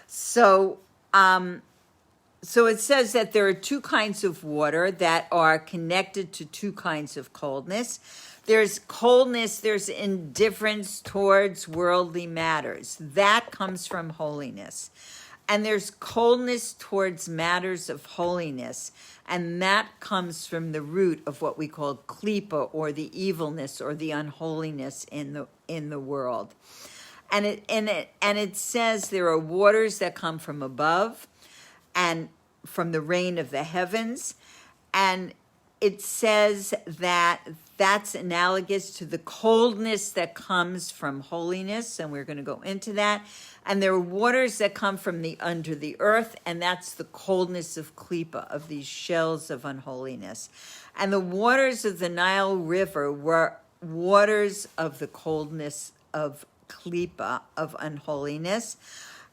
So it says that there are two kinds of water that are connected to two kinds of coldness. There's coldness, there's indifference towards worldly matters. That comes from holiness. And there's coldness towards matters of holiness, and that comes from the root of what we call klipa, or the evilness or the unholiness in the world. And it says there are waters that come from above and from the rain of the heavens, and it says that that's analogous to the coldness that comes from holiness, and we're going to go into that. And there are waters that come from under the earth, and that's the coldness of klipa, of these shells of unholiness. And the waters of the Nile River were waters of the coldness of klipa, of unholiness.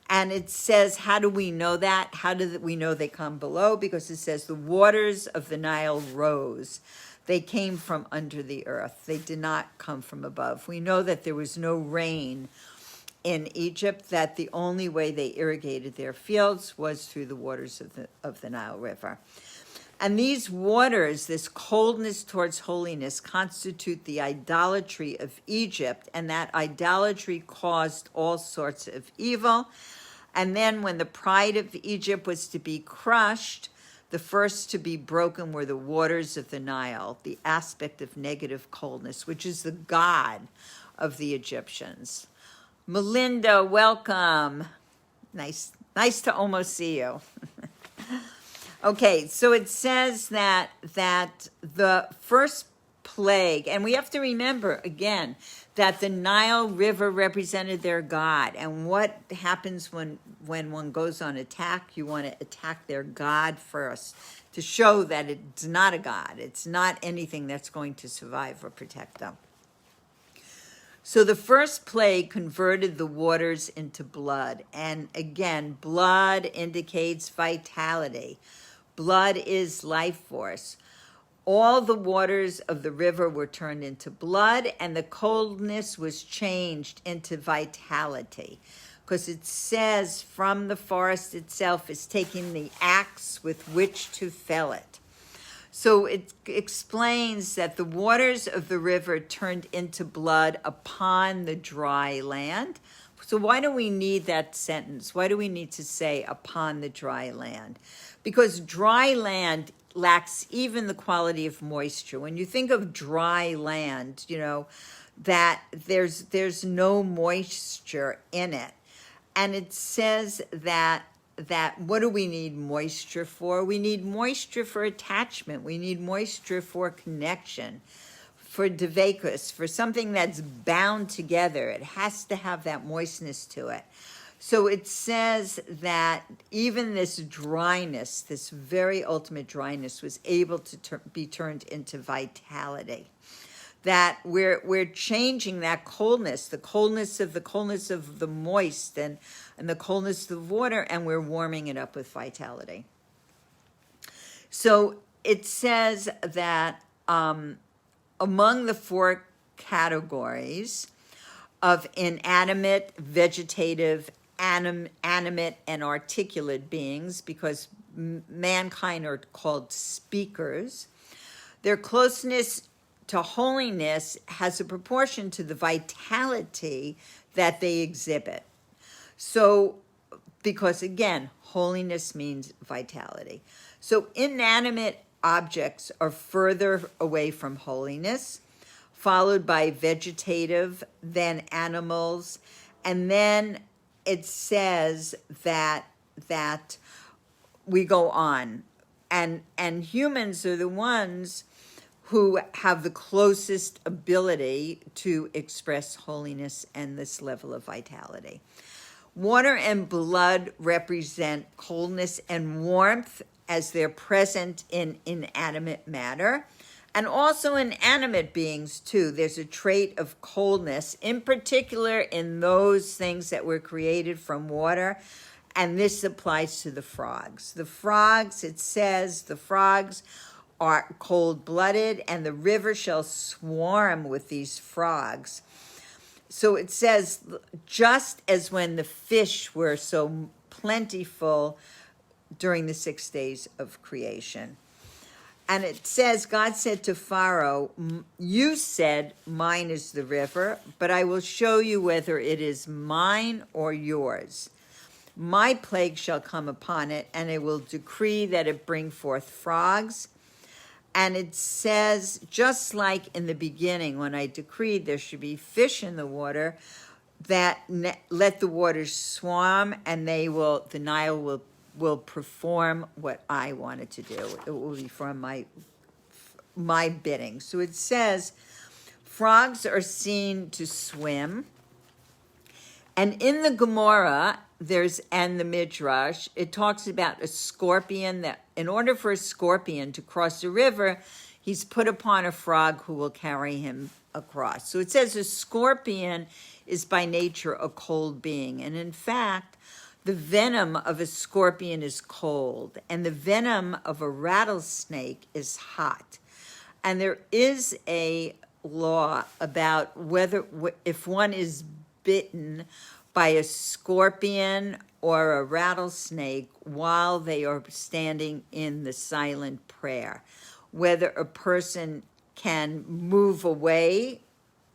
And it says, how do we know that? How do we know they come below? Because it says the waters of the Nile rose. They came from under the earth. They did not come from above. We know that there was no rain in Egypt, that the only way they irrigated their fields was through the waters of the Nile River. And these waters, this coldness towards holiness, constitute the idolatry of Egypt, and that idolatry caused all sorts of evil. And then when the pride of Egypt was to be crushed, the first to be broken were the waters of the Nile, the aspect of negative coldness, which is the god of the Egyptians. Melinda, welcome. Nice to almost see you. Okay, so it says that the first plague, and we have to remember again that the Nile River represented their god. And what happens when one goes on attack? You want to attack their god first to show that it's not a god. It's not anything that's going to survive or protect them. So the first plague converted the waters into blood. And again, blood indicates vitality. Blood is life force. All the waters of the river were turned into blood, and the coldness was changed into vitality. Because it says from the forest itself is taking the axe with which to fell it. So it explains that the waters of the river turned into blood upon the dry land. So why do we need that sentence? Why do we need to say upon the dry land? Because dry land lacks even the quality of moisture. When you think of dry land, you know, that there's no moisture in it. And it says that what do we need moisture for? We need moisture for attachment. We need moisture for connection, for devekus, for something that's bound together. It has to have that moistness to it. So it says that even this dryness, this very ultimate dryness, was able to be turned into vitality. That we're changing that coldness, the coldness of the moist and the coldness of the water, and we're warming it up with vitality. So it says that among the four categories of inanimate, vegetative, animate, and articulate beings, because mankind are called speakers. Their closeness to holiness has a proportion to the vitality that they exhibit. So, because again, holiness means vitality. So inanimate objects are further away from holiness, followed by vegetative, then animals, and then it says that we go on, and humans are the ones who have the closest ability to express holiness and this level of vitality. Water and blood represent coldness and warmth as they're present in inanimate matter, and also in animate beings too. There's a trait of coldness, in particular in those things that were created from water, and this applies to the frogs. The frogs, it says, the frogs are cold-blooded, and the river shall swarm with these frogs. So it says, just as when the fish were so plentiful during the 6 days of creation. And it says, God said to Pharaoh, you said, mine is the river, but I will show you whether it is mine or yours. My plague shall come upon it, and I will decree that it bring forth frogs. And it says, just like in the beginning, when I decreed there should be fish in the water, that let the waters swarm, and the Nile will perform what I wanted to do. It will be from my bidding. So it says, frogs are seen to swim. And in the Gemara, and the Midrash, it talks about a scorpion, that in order for a scorpion to cross the river, he's put upon a frog who will carry him across. So it says a scorpion is by nature a cold being. And in fact, the venom of a scorpion is cold, and the venom of a rattlesnake is hot. And there is a law about if one is bitten by a scorpion or a rattlesnake while they are standing in the silent prayer, whether a person can move away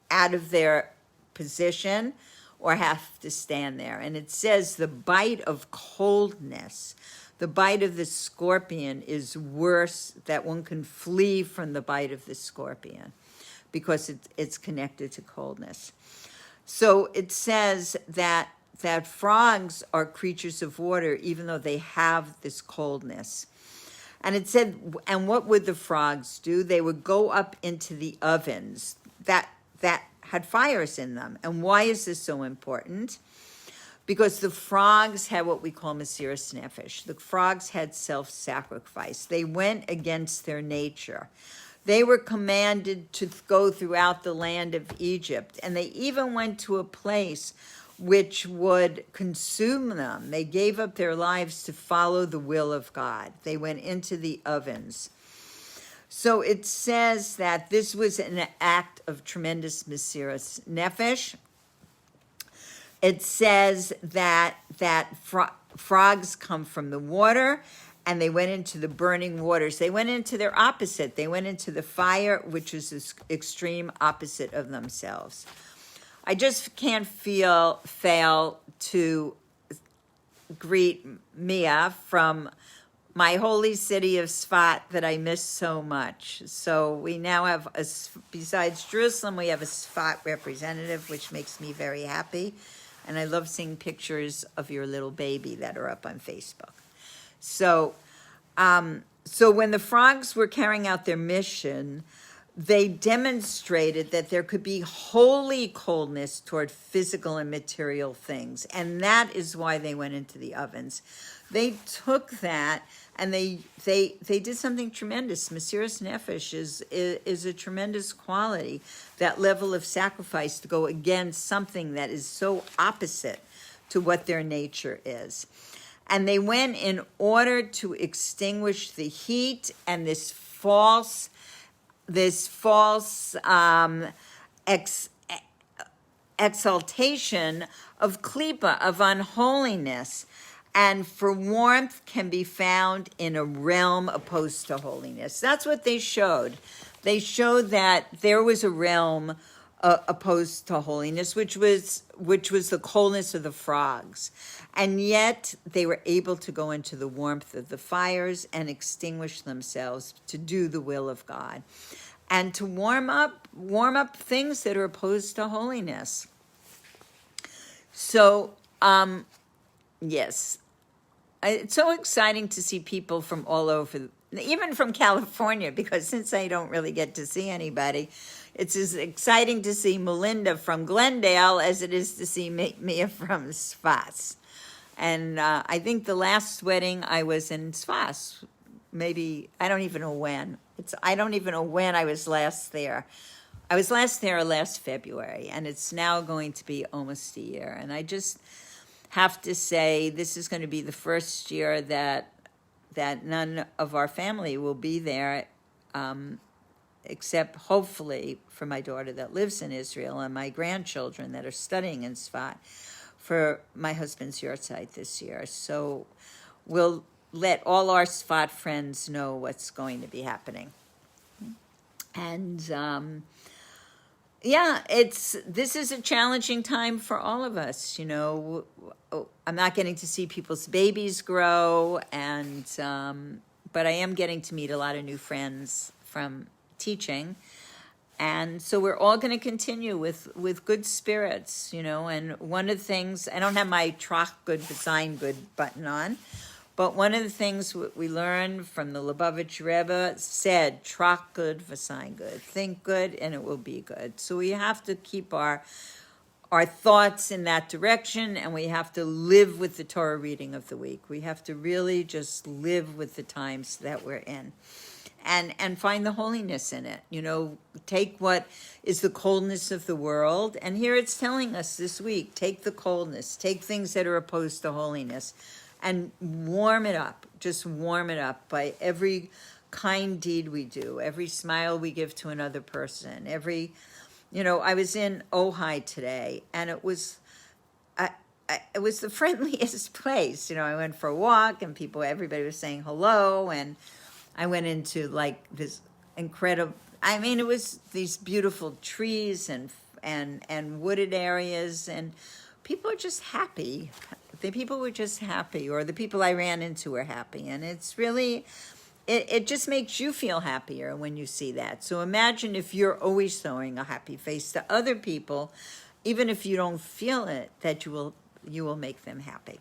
out of their position or have to stand there. And it says the bite of coldness, the bite of the scorpion is worse, that one can flee from the bite of the scorpion because it's connected to coldness. So it says that frogs are creatures of water, even though they have this coldness. And it said, and what would the frogs do? They would go up into the ovens that had fires in them. And why is this so important? Because the frogs had what we call Mesiras Nefesh. The frogs had self-sacrifice. They went against their nature. They were commanded to go throughout the land of Egypt, and they even went to a place which would consume them. They gave up their lives to follow the will of God. They went into the ovens. So it says that this was an act of tremendous Mesiras Nefesh. It says that frogs come from the water, and they went into the burning waters. They went into their opposite. They went into the fire, which is the extreme opposite of themselves. I just can't fail to greet Mia from my holy city of Sfat that I miss so much. So we now have, besides Jerusalem, we have a Sfat representative, which makes me very happy. And I love seeing pictures of your little baby that are up on Facebook. So when the frogs were carrying out their mission, they demonstrated that there could be holy coldness toward physical and material things. And that is why they went into the ovens. They took that and they did something tremendous. Mesiras Nefesh is a tremendous quality, that level of sacrifice to go against something that is so opposite to what their nature is. And they went in order to extinguish the heat and this false exaltation of klipa, of unholiness. And for warmth can be found in a realm opposed to holiness. That's what they showed. They showed that there was a realm opposed to holiness, which was the coldness of the frogs. And yet they were able to go into the warmth of the fires and extinguish themselves to do the will of God and to warm up things that are opposed to holiness. So, yes, it's so exciting to see people from all over, even from California, because since I don't really get to see anybody, it's as exciting to see Melinda from Glendale as it is to see Mia from Sfas. And I think the last wedding I was in Sfas, maybe, I don't even know when. I don't even know when I was last there. I was last there last February, and it's now going to be almost a year. And I just have to say this is going to be the first year that none of our family will be there, except hopefully for my daughter that lives in Israel and my grandchildren that are studying in Sfat for my husband's yahrzeit this year. So we'll let all our Sfat friends know what's going to be happening. And this is a challenging time for all of us. You know, I'm not getting to see people's babies grow, and but I am getting to meet a lot of new friends from teaching. And so we're all going to continue with good spirits, you know. And one of the things, I don't have my Trach Good, Design Good button on, but one of the things we learned from the Lubavitch Rebbe said, Trach good, Design good. Think good, and it will be good. So we have to keep our thoughts in that direction, and we have to live with the Torah reading of the week. We have to really just live with the times that we're in. And find the holiness in it. You know, take what is the coldness of the world. And here it's telling us this week, take the coldness, take things that are opposed to holiness, and warm it up. Just warm it up by every kind deed we do, every smile we give to another person, I was in Ojai today, and it was the friendliest place. You know, I went for a walk, and everybody was saying hello, and I went into like this incredible, it was these beautiful trees and wooded areas, and people are just happy. The people were just happy, or the people I ran into were happy. And it's really, it just makes you feel happier when you see that. So imagine if you're always showing a happy face to other people, even if you don't feel it, that you will make them happy.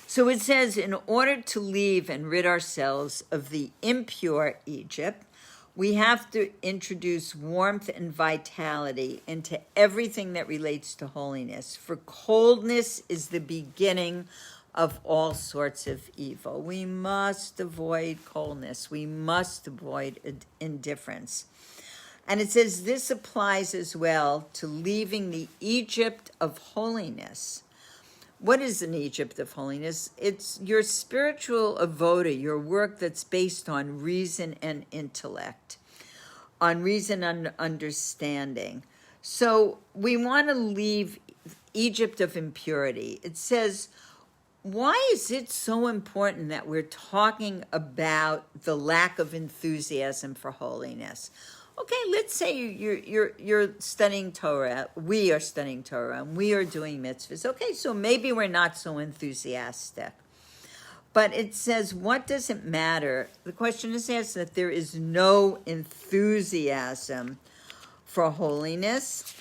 So it says, in order to leave and rid ourselves of the impure Egypt, we have to introduce warmth and vitality into everything that relates to holiness. For coldness is the beginning of all sorts of evil. We must avoid coldness. We must avoid indifference. And it says this applies as well to leaving the Egypt of holiness. What is an Egypt of holiness? It's your spiritual avoda, your work that's based on reason and intellect, on reason and understanding. So we want to leave Egypt of impurity. It says, why is it so important that we're talking about the lack of enthusiasm for holiness? Okay, let's say you're studying Torah. We are studying Torah, and we are doing mitzvahs. Okay, so maybe we're not so enthusiastic. But it says, what does it matter? The question is asked that there is no enthusiasm for holiness.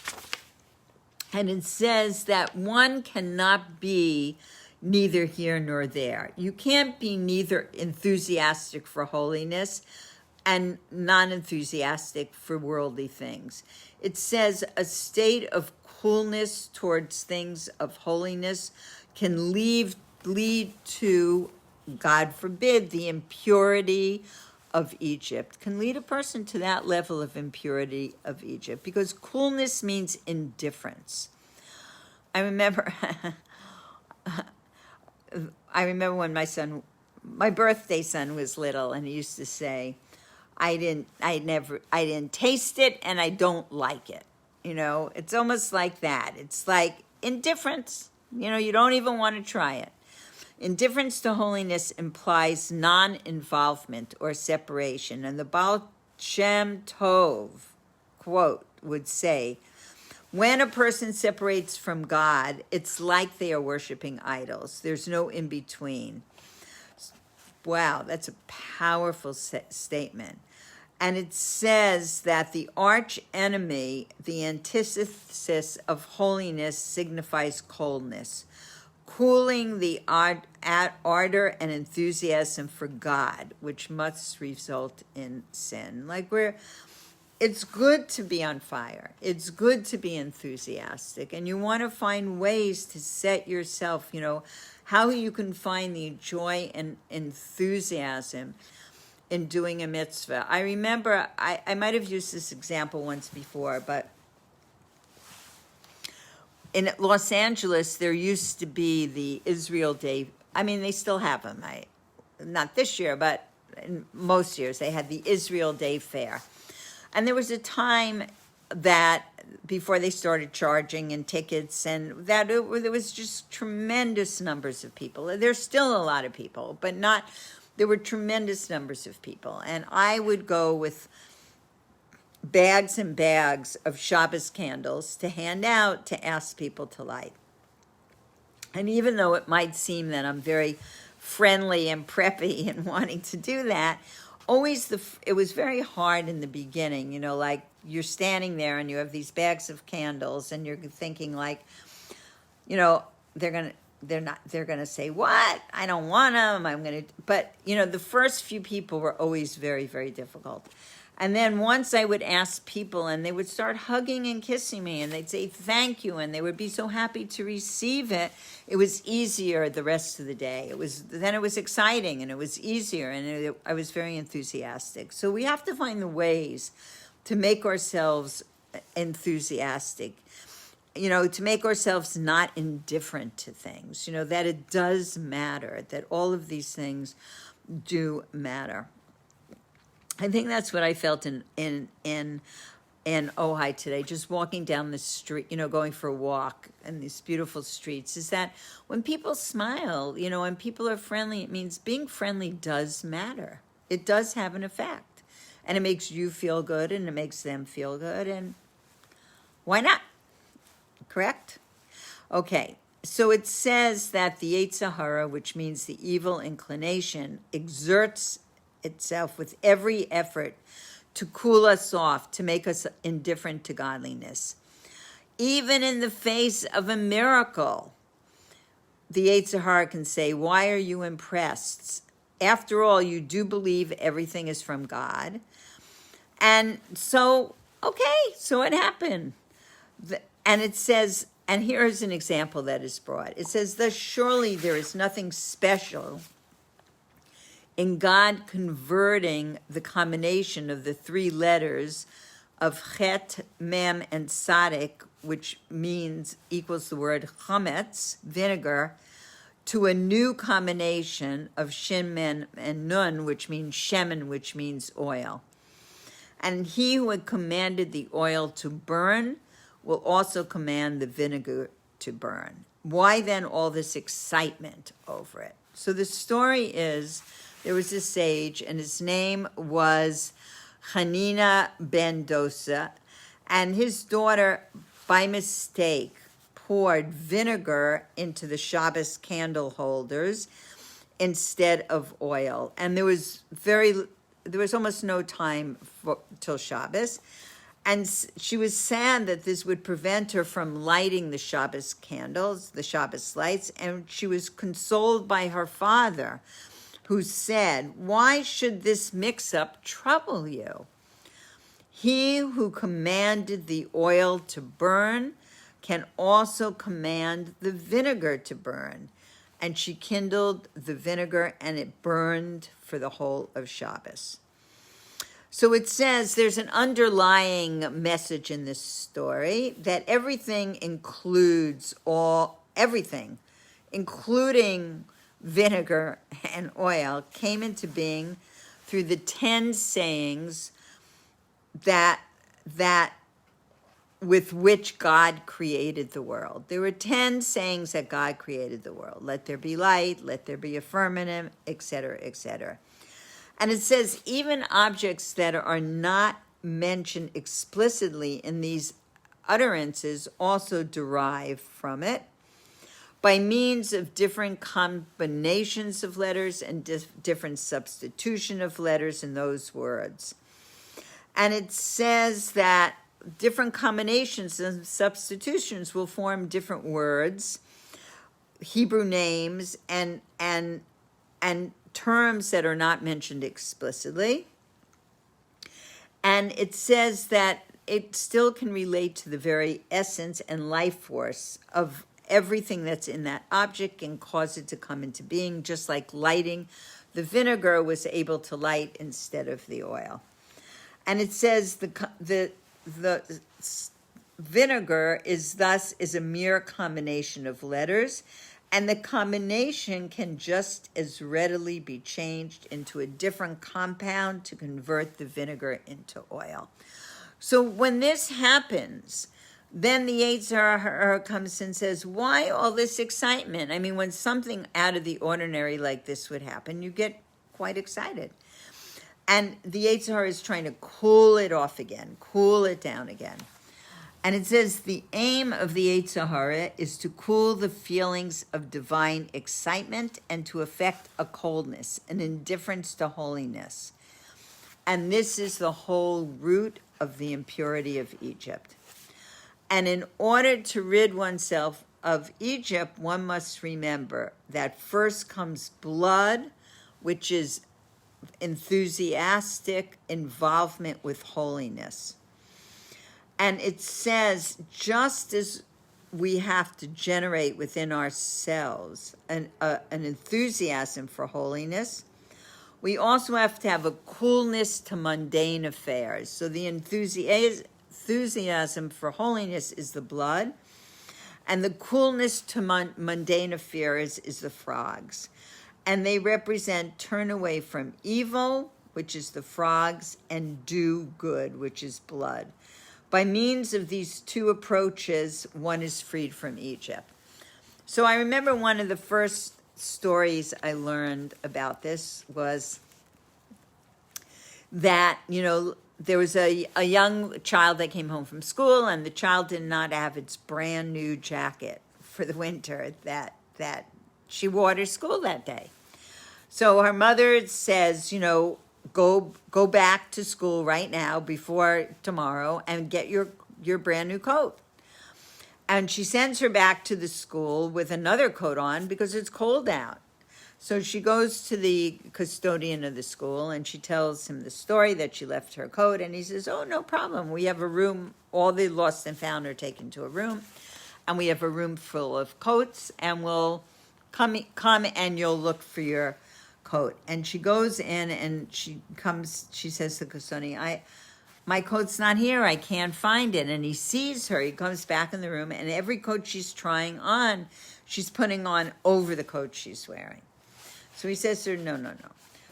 And it says that one cannot be neither here nor there. You can't be neither enthusiastic for holiness and non-enthusiastic for worldly things. It says a state of coolness towards things of holiness can lead to, God forbid, the impurity of Egypt, can lead a person to that level of impurity of Egypt, because coolness means indifference. I remember when my birthday son was little, and he used to say, I didn't taste it, and I don't like it. It's almost like that. It's like indifference. You don't even want to try it. Indifference to holiness implies non-involvement or separation. And the Baal Shem Tov, quote, would say, when a person separates from God, it's like they are worshiping idols. There's no in-between. Wow, that's a powerful statement. And it says that the arch enemy, the antithesis of holiness, signifies coldness, cooling the ardor and enthusiasm for God, which must result in sin. It's good to be on fire. It's good to be enthusiastic. And you want to find ways to set yourself, how you can find the joy and enthusiasm in doing a mitzvah. I remember, I might have used this example once before, but in Los Angeles, there used to be the Israel Day. I mean, they still have them. Not this year, but in most years, they had the Israel Day Fair. And there was a time that before they started charging and tickets, and that there was just tremendous numbers of people. There's still a lot of people, but there were tremendous numbers of people. And I would go with bags and bags of Shabbos candles to hand out to ask people to light. And even though it might seem that I'm very friendly and preppy and wanting to do that, it was very hard in the beginning, like you're standing there and you have these bags of candles and you're thinking they're gonna say, what? I don't want them. But the first few people were always very, very difficult. And then once I would ask people and they would start hugging and kissing me and they'd say thank you and they would be so happy to receive it, it was easier the rest of the day. It was exciting and it was easier and I was very enthusiastic. So we have to find the ways to make ourselves enthusiastic, to make ourselves not indifferent to things, that it does matter, that all of these things do matter. I think that's what I felt in Ojai today, just walking down the street, going for a walk in these beautiful streets, is that when people smile, when people are friendly, it means being friendly does matter. It does have an effect. And it makes you feel good and it makes them feel good. And why not? Correct? Okay. So it says that the Yetzer Hara, which means the evil inclination, exerts itself with every effort to cool us off, to make us indifferent to godliness. Even in the face of a miracle, the Yetzer Hara can say, why are you impressed? After all, you do believe everything is from God. And so, okay, so it happened. And it says, and here is an example that is brought. It says, thus surely there is nothing special in God converting the combination of the three letters of Chet, Mem, and Tzaddik, which equals the word chametz, vinegar, to a new combination of Shin, Mem, and Nun, which means shemen, which means oil. And he who had commanded the oil to burn will also command the vinegar to burn. Why then all this excitement over it? So the story is, there was a sage, and his name was Hanina ben Dosa, and his daughter, by mistake, poured vinegar into the Shabbos candle holders instead of oil. And there was almost no time till Shabbos, and she was sad that this would prevent her from lighting the Shabbos candles, the Shabbos lights, and she was consoled by her father, who said, why should this mix-up trouble you? He who commanded the oil to burn can also command the vinegar to burn. And she kindled the vinegar, and it burned for the whole of Shabbos. So it says there's an underlying message in this story that everything includes everything, including vinegar and oil, came into being through the 10 sayings that with which God created the world. There were 10 sayings that God created the world. Let there be light, let there be a firmament, etc., etc. And it says even objects that are not mentioned explicitly in these utterances also derive from it by means of different combinations of letters and different substitution of letters in those words. And it says that different combinations and substitutions will form different words, Hebrew names, and terms that are not mentioned explicitly. And it says that it still can relate to the very essence and life force of everything that's in that object and cause it to come into being, just like lighting. The vinegar was able to light instead of the oil. And it says the vinegar is a mere combination of letters, and the combination can just as readily be changed into a different compound to convert the vinegar into oil. So when this happens, then the Yetzer Hara comes and says, why all this excitement? I mean, when something out of the ordinary like this would happen, you get quite excited. And the Yetzer Hara is trying to cool it off again, cool it down again. And it says the aim of the Yetzer Hara is to cool the feelings of divine excitement and to affect a coldness, an indifference to holiness. And this is the whole root of the impurity of Egypt. And in order to rid oneself of Egypt, one must remember that first comes blood, which is enthusiastic involvement with holiness. And it says, just as we have to generate within ourselves an enthusiasm for holiness, we also have to have a coolness to mundane affairs. So the enthusiasm for holiness is the blood, and the coolness to mundane affairs is the frogs. And they represent turn away from evil, which is the frogs, and do good, which is blood. By means of these two approaches, one is freed from Egypt. So I remember one of the first stories I learned about this was that, there was a young child that came home from school, and the child did not have its brand new jacket for the winter that she wore to school that day. So her mother says, go back to school right now before tomorrow and get your brand new coat. And she sends her back to the school with another coat on because it's cold out. So she goes to the custodian of the school and she tells him the story that she left her coat. And he says, oh, no problem. We have a room. All the lost and found are taken to a room. And we have a room full of coats. And we'll come and you'll look for your coat. And she goes in and she says to the custodian, my coat's not here. I can't find it. And he sees her. He comes back in the room. And every coat she's trying on, she's putting on over the coat she's wearing. So he says to her, no.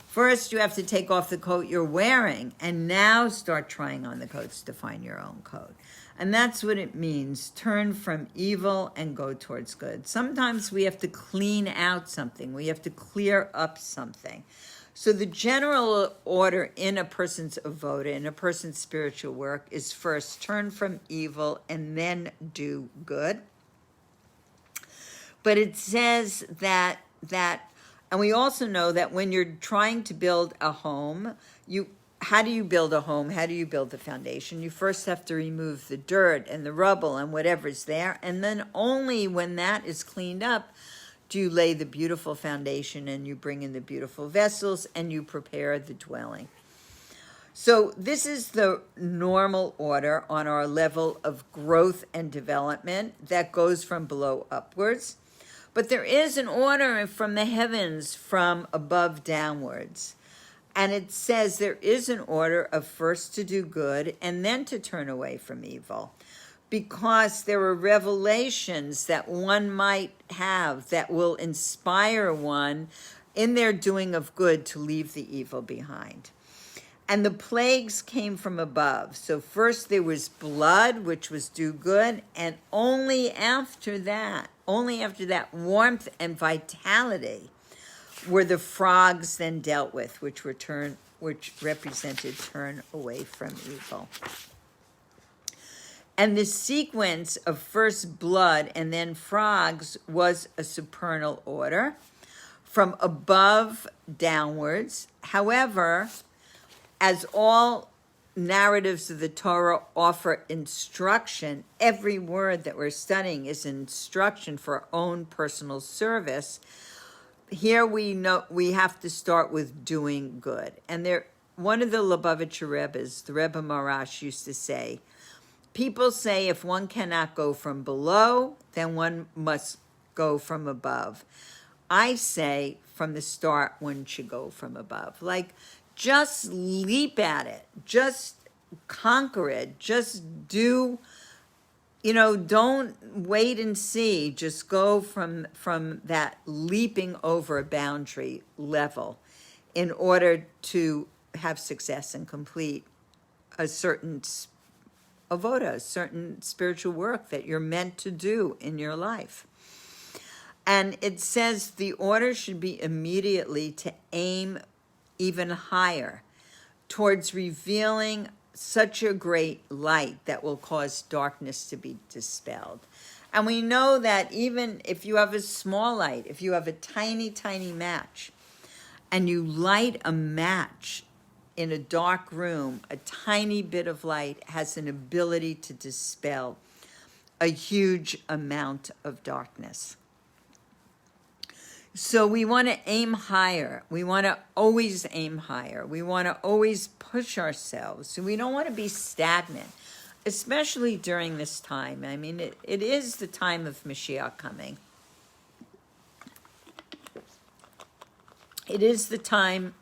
First, you have to take off the coat you're wearing and now start trying on the coats to find your own coat. And that's what it means. Turn from evil and go towards good. Sometimes we have to clean out something. We have to clear up something. So the general order in a person's avoda, in a person's spiritual work, is first turn from evil and then do good. But it says that and we also know that when you're trying to build a home, how do you build a home? How do you build the foundation? You first have to remove the dirt and the rubble and whatever's there. And then only when that is cleaned up do you lay the beautiful foundation and you bring in the beautiful vessels and you prepare the dwelling. So this is the normal order on our level of growth and development that goes from below upwards. But there is an order from the heavens, from above downwards. And it says there is an order of first to do good and then to turn away from evil. Because there are revelations that one might have that will inspire one in their doing of good to leave the evil behind. And the plagues came from above. So first there was blood, which was do good, and only after that, warmth and vitality were the frogs then dealt with, which represented turn away from evil. And the sequence of first blood and then frogs was a supernal order from above downwards. However, as all narratives of the Torah offer instruction, every word that we're studying is instruction for our own personal service. Here we know we have to start with doing good. And one of the Lubavitcher Rebbes, the Rebbe Marash, used to say, people say if one cannot go from below, then one must go from above. I say from the start, one should go from above. Like, just leap at it. Just conquer it. Just do, don't wait and see. Just go from that leaping over a boundary level in order to have success and complete a certain avoda, a certain spiritual work that you're meant to do in your life. And it says the order should be immediately to aim even higher towards revealing such a great light that will cause darkness to be dispelled. And we know that even if you have a small light, if you have a tiny, tiny match, and you light a match in a dark room, a tiny bit of light has an ability to dispel a huge amount of darkness. So we want to aim higher. We want to always aim higher. We want to always push ourselves. So we don't want to be stagnant, especially during this time. I mean, it is the time of Mashiach coming. It is the time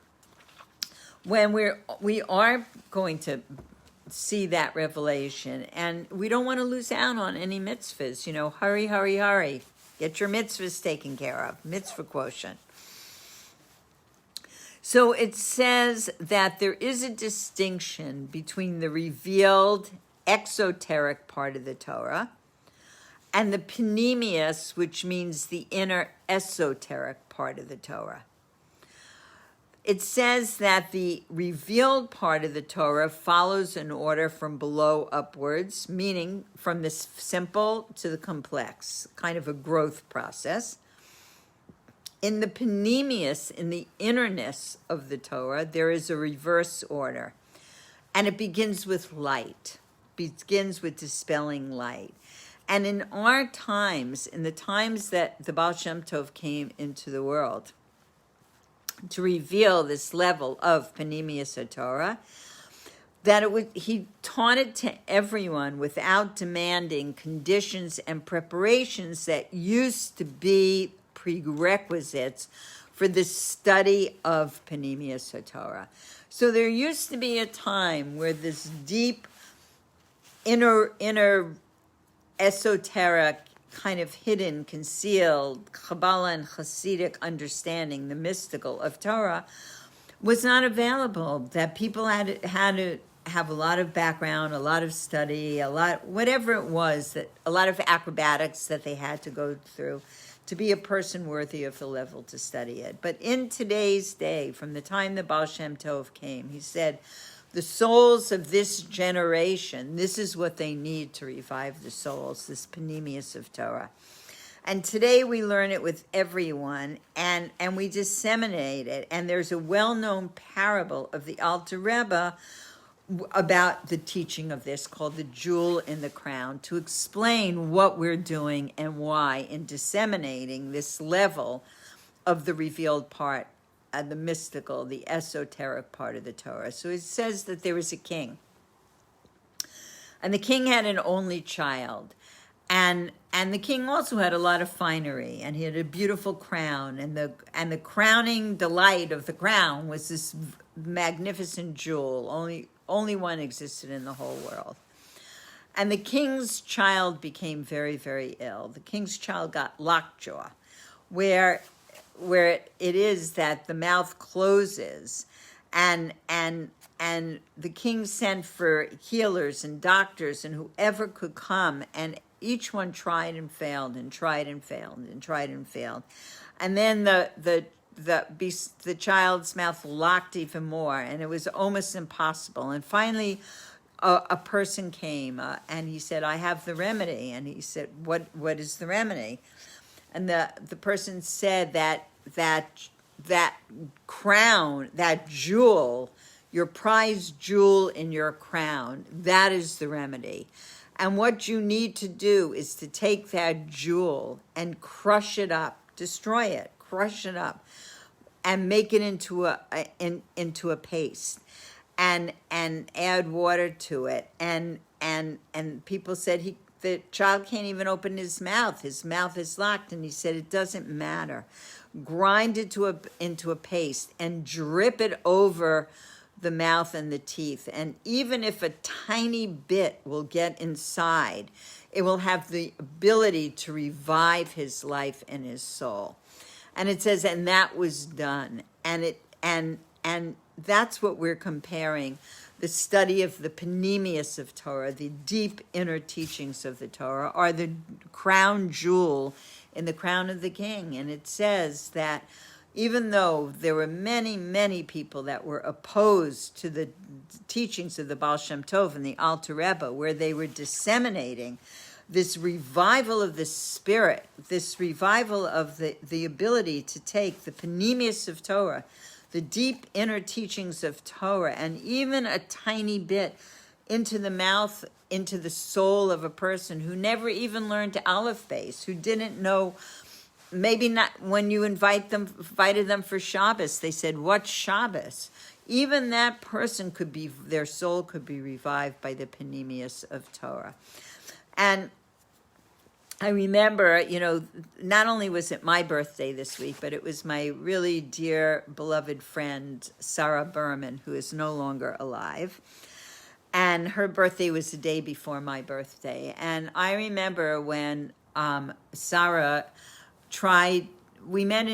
when we are going to see that revelation, and we don't want to lose out on any mitzvahs. Hurry, hurry, hurry. Get your mitzvahs taken care of, mitzvah quotient. So it says that there is a distinction between the revealed exoteric part of the Torah and the panemius, which means the inner esoteric part of the Torah. It says that the revealed part of the Torah follows an order from below upwards, meaning from the simple to the complex, kind of a growth process. In the panemius, in the innerness of the Torah, there is a reverse order, and it begins with light, begins with dispelling light. And in our times, in the times that the Baal Shem Tov came into the world, to reveal this level of Panemius Torah, that he taught it to everyone without demanding conditions and preparations that used to be prerequisites for the study of Panemius Torah. So there used to be a time where this deep inner esoteric, kind of hidden, concealed Kabbalah and Hasidic understanding, the mystical of Torah, was not available. That people had to have a lot of background, a lot of study, whatever it was, that a lot of acrobatics that they had to go through to be a person worthy of the level to study it. But in today's day, from the time the Baal Shem Tov came, he said, the souls of this generation, this is what they need to revive the souls, this panemius of Torah. And today we learn it with everyone, and we disseminate it. And there's a well-known parable of the Alter Rebbe about the teaching of this, called the jewel in the crown, to explain what we're doing and why in disseminating this level of the revealed part, the mystical, the esoteric part of the Torah. So it says that there was a king, and the king had an only child, and the king also had a lot of finery, and he had a beautiful crown, and the crowning delight of the crown was this magnificent jewel. Only one existed in the whole world. And the king's child became very, very ill. The king's child got lockjaw, where it is that the mouth closes and the king sent for healers and doctors and whoever could come, and each one tried and failed and tried and failed and tried and failed. And then the child's mouth locked even more, and it was almost impossible. And finally, a person came, and he said, "I have the remedy." And he said, "What is the remedy?" And the person said that crown, that jewel, your prized jewel in your crown, that is the remedy. And what you need to do is to take that jewel and crush it up, destroy it, crush it up, and make it into a paste, and add water to it. And people said the child can't even open his mouth. His mouth is locked. And he said, it doesn't matter. Grind it into a paste and drip it over the mouth and the teeth. And even if a tiny bit will get inside, it will have the ability to revive his life and his soul. And it says, and that was done. And that's what we're comparing. The study of the panemius of Torah, the deep inner teachings of the Torah, are the crown jewel in the crown of the king. And it says that even though there were many, many people that were opposed to the teachings of the Baal Shem Tov and the Alter Rebbe, where they were disseminating this revival of the spirit, this revival of the ability to take the panemius of Torah, the deep inner teachings of Torah, and even a tiny bit into the mouth, into the soul of a person who never even learned Aleph Beis, who didn't know, maybe not when you invited them for Shabbos, they said, "What's Shabbos?" Even that person their soul could be revived by the panemius of Torah. And I remember, not only was it my birthday this week, but it was my really dear, beloved friend, Sarah Berman, who is no longer alive. And her birthday was the day before my birthday. And I remember when Sarah we met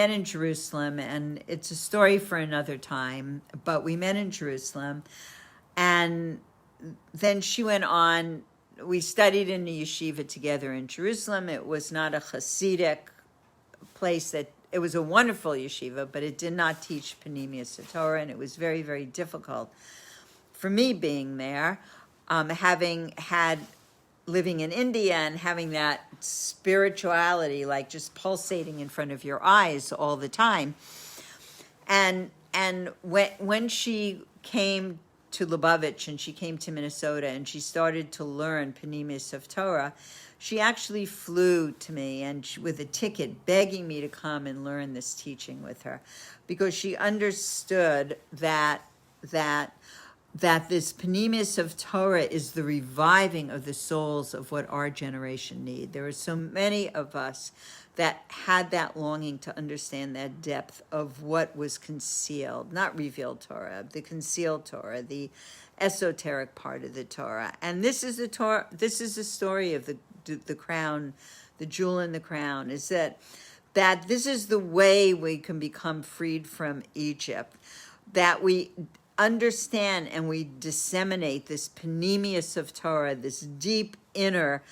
in Jerusalem, and it's a story for another time, but we met in Jerusalem. And then she went on. We studied in the yeshiva together in Jerusalem. It was not a Hasidic place. It was a wonderful yeshiva, but it did not teach panemius of Torah, and it was very, very difficult for me being there, living in India and having that spirituality like just pulsating in front of your eyes all the time. And when she came to Lubavitch and she came to Minnesota and she started to learn panemius of Torah, she actually flew to me with a ticket begging me to come and learn this teaching with her, because she understood that this panemius of Torah is the reviving of the souls of what our generation need. There are so many of us that had that longing to understand that depth of what was concealed, not revealed Torah, the concealed Torah, the esoteric part of the Torah. And this is the Torah. This is the story of the crown, the jewel in the crown. Is that this is the way we can become freed from Egypt, that we understand and we disseminate this panemius of Torah, this deep inner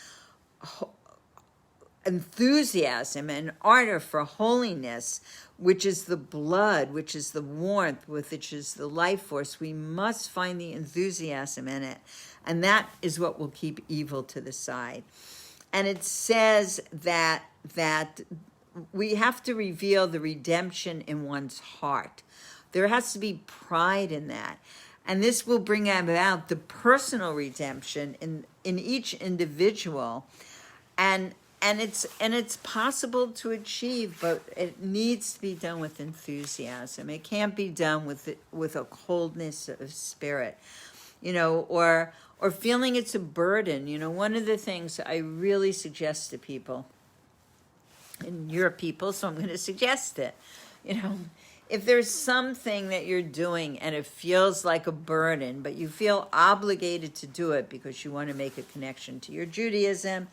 enthusiasm and ardor for holiness, which is the blood, which is the warmth, which is the life force. We must find the enthusiasm in it, and that is what will keep evil to the side. And it says that we have to reveal the redemption in one's heart. There has to be pride in that. And this will bring about the personal redemption in each individual. And it's possible to achieve, but it needs to be done with enthusiasm. It can't be done with a coldness of spirit, or feeling it's a burden. One of the things I really suggest to people, and you're people, so I'm going to suggest it, if there's something that you're doing and it feels like a burden, but you feel obligated to do it because you want to make a connection to your Judaism,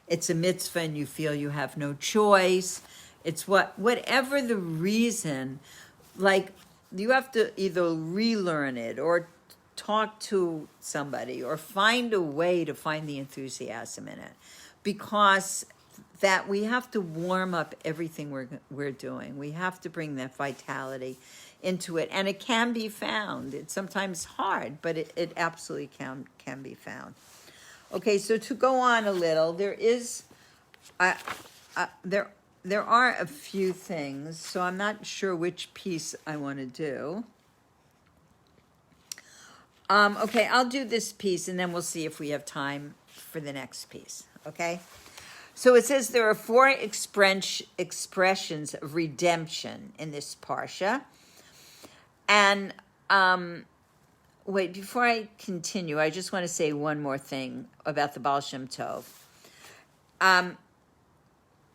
it's a mitzvah and you feel you have no choice, it's whatever the reason, like you have to either relearn it or talk to somebody or find a way to find the enthusiasm in it, because that we have to warm up everything we're doing. We have to bring that vitality into it, and it can be found. It's sometimes hard, but it absolutely can be found. Okay, so to go on a little, there are a few things, so I'm not sure which piece I want to do. Okay, I'll do this piece, and then we'll see if we have time for the next piece, okay? So it says there are 4 expressions of redemption in this Parsha. And wait, before I continue, I just want to say one more thing about the Baal Shem Tov.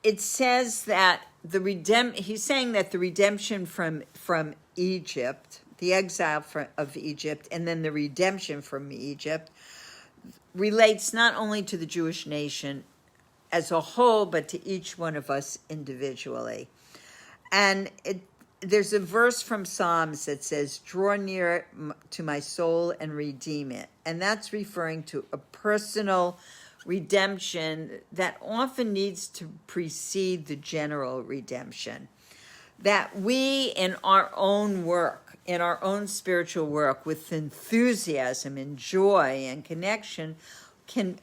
It says that he's saying that the redemption from Egypt, the exile of Egypt, and then the redemption from Egypt relates not only to the Jewish nation as a whole, but to each one of us individually. And there's a verse from Psalms that says, draw near to my soul and redeem it. And that's referring to a personal redemption that often needs to precede the general redemption. That we, in our own work, in our own spiritual work, with enthusiasm and joy and connection, can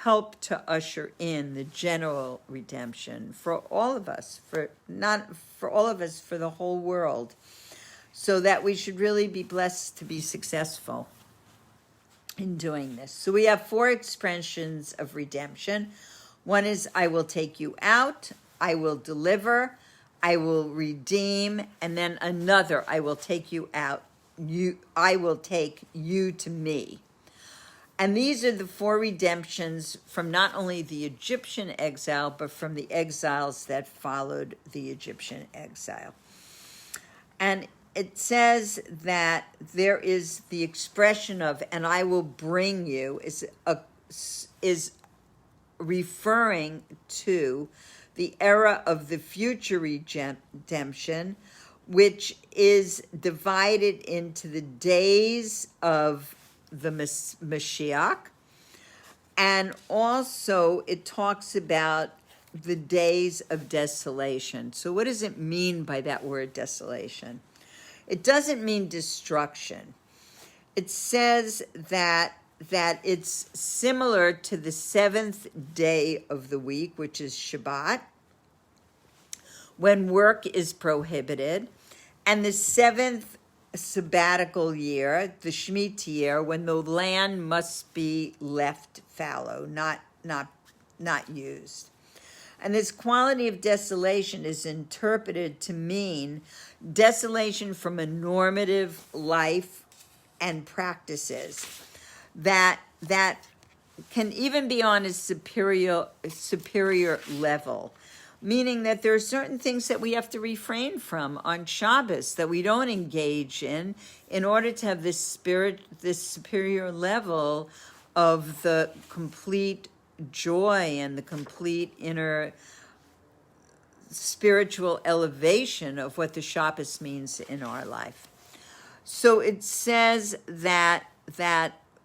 help to usher in the general redemption for all of us, for the whole world, so that we should really be blessed to be successful in doing this. So we have 4 expressions of redemption. One is, I will take you out, I will deliver, I will redeem, and then another, I will take you out, I will take you to me. And these are the 4 redemptions from not only the Egyptian exile, but from the exiles that followed the Egyptian exile. And it says that there is the expression of, and I will bring you, is referring to the era of the future redemption, which is divided into the days of the Mashiach, and also it talks about the days of desolation. So what does it mean by that word desolation? It doesn't mean destruction. It says that it's similar to the 7th day of the week, which is Shabbat, when work is prohibited, and the 7th sabbatical year, the Shemitah year, when the land must be left fallow, not used. And this quality of desolation is interpreted to mean desolation from a normative life and practices that can even be on a superior level, meaning that there are certain things that we have to refrain from on Shabbos, that we don't engage in order to have this superior level of the complete joy and the complete inner spiritual elevation of what the Shabbos means in our life. So it says that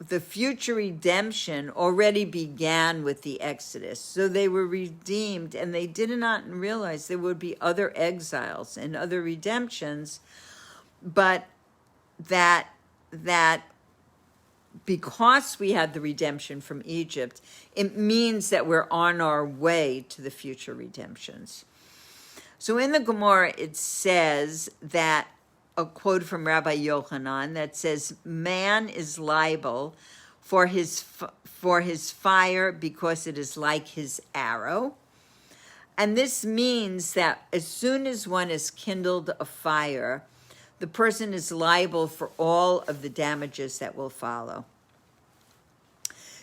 the future redemption already began with the Exodus. So they were redeemed, and they did not realize there would be other exiles and other redemptions, but that because we had the redemption from Egypt, it means that we're on our way to the future redemptions. So in the Gemara, it says that, a quote from Rabbi Yochanan that says, man is liable for his fire because it is like his arrow. And this means that as soon as one has kindled a fire, the person is liable for all of the damages that will follow.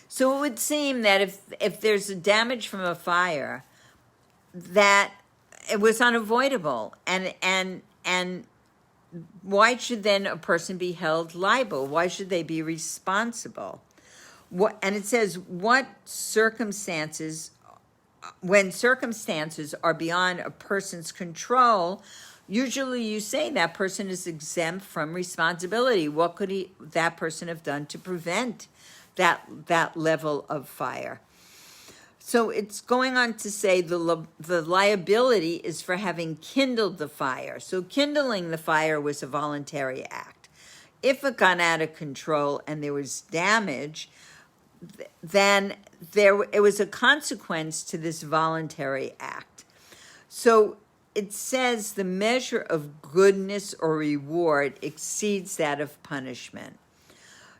So it would seem that if there's a damage from a fire, that it was unavoidable, and why should then a person be held liable? Why should they be responsible? And it says, when circumstances are beyond a person's control, usually you say that person is exempt from responsibility. What could that person have done to prevent that level of fire? So it's going on to say the liability is for having kindled the fire. So kindling the fire was a voluntary act. If it got out of control and there was damage, then it was a consequence to this voluntary act. So it says the measure of goodness or reward exceeds that of punishment.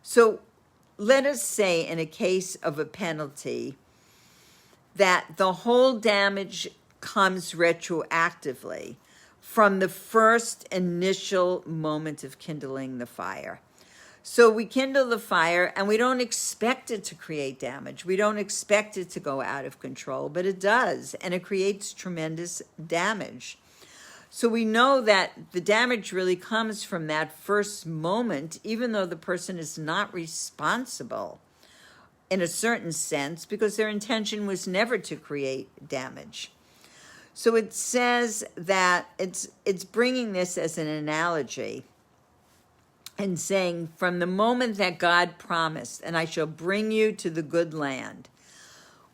So let us say in a case of a penalty that the whole damage comes retroactively from the first initial moment of kindling the fire. So we kindle the fire and we don't expect it to create damage. We don't expect it to go out of control, but it does, and it creates tremendous damage. So we know that the damage really comes from that first moment, even though the person is not responsible in a certain sense, because their intention was never to create damage. So it says that it's bringing this as an analogy and saying, from the moment that God promised, and I shall bring you to the good land,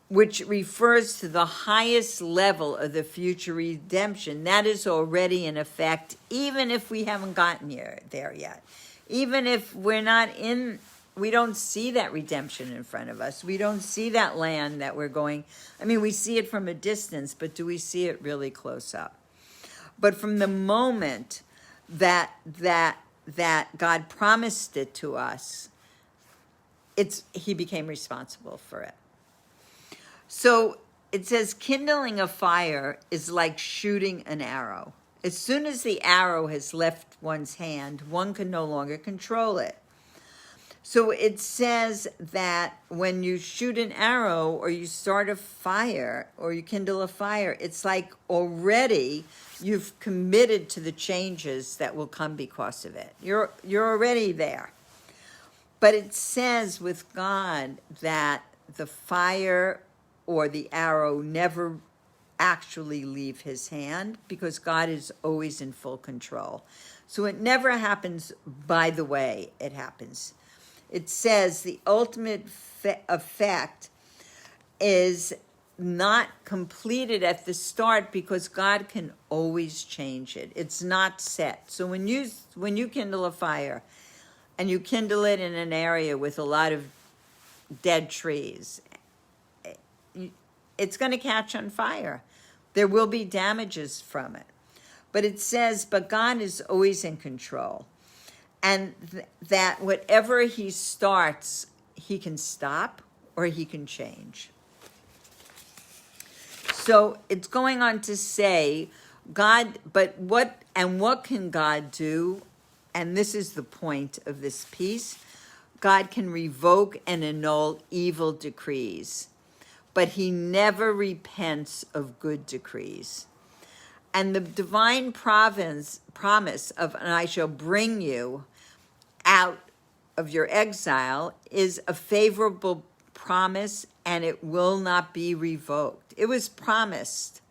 which refers to the highest level of the future redemption, that is already in effect, even if we haven't gotten there yet. Even if we don't see that redemption in front of us. We don't see that land that we're going. I mean, we see it from a distance, but do we see it really close up? But from the moment that God promised it to us, he became responsible for it. So it says kindling a fire is like shooting an arrow. As soon as the arrow has left one's hand, one can no longer control it. So it says that when you shoot an arrow or you start a fire or you kindle a fire, it's like already you've committed to the changes that will come because of it. You're already there. But it says with God that the fire or the arrow never actually leave his hand because God is always in full control. So it never happens by the way it happens. It says the ultimate effect is not completed at the start because God can always change it. It's not set. So when you kindle a fire and you kindle it in an area with a lot of dead trees, it's going to catch on fire. There will be damages from it. But it says, but God is always in control. And that whatever he starts, he can stop or he can change. So it's going on to say, what can God do? And this is the point of this piece. God can revoke and annul evil decrees, but he never repents of good decrees. And the divine promise of, and I shall bring you out of your exile, is a favorable promise, and it will not be revoked. It was promised.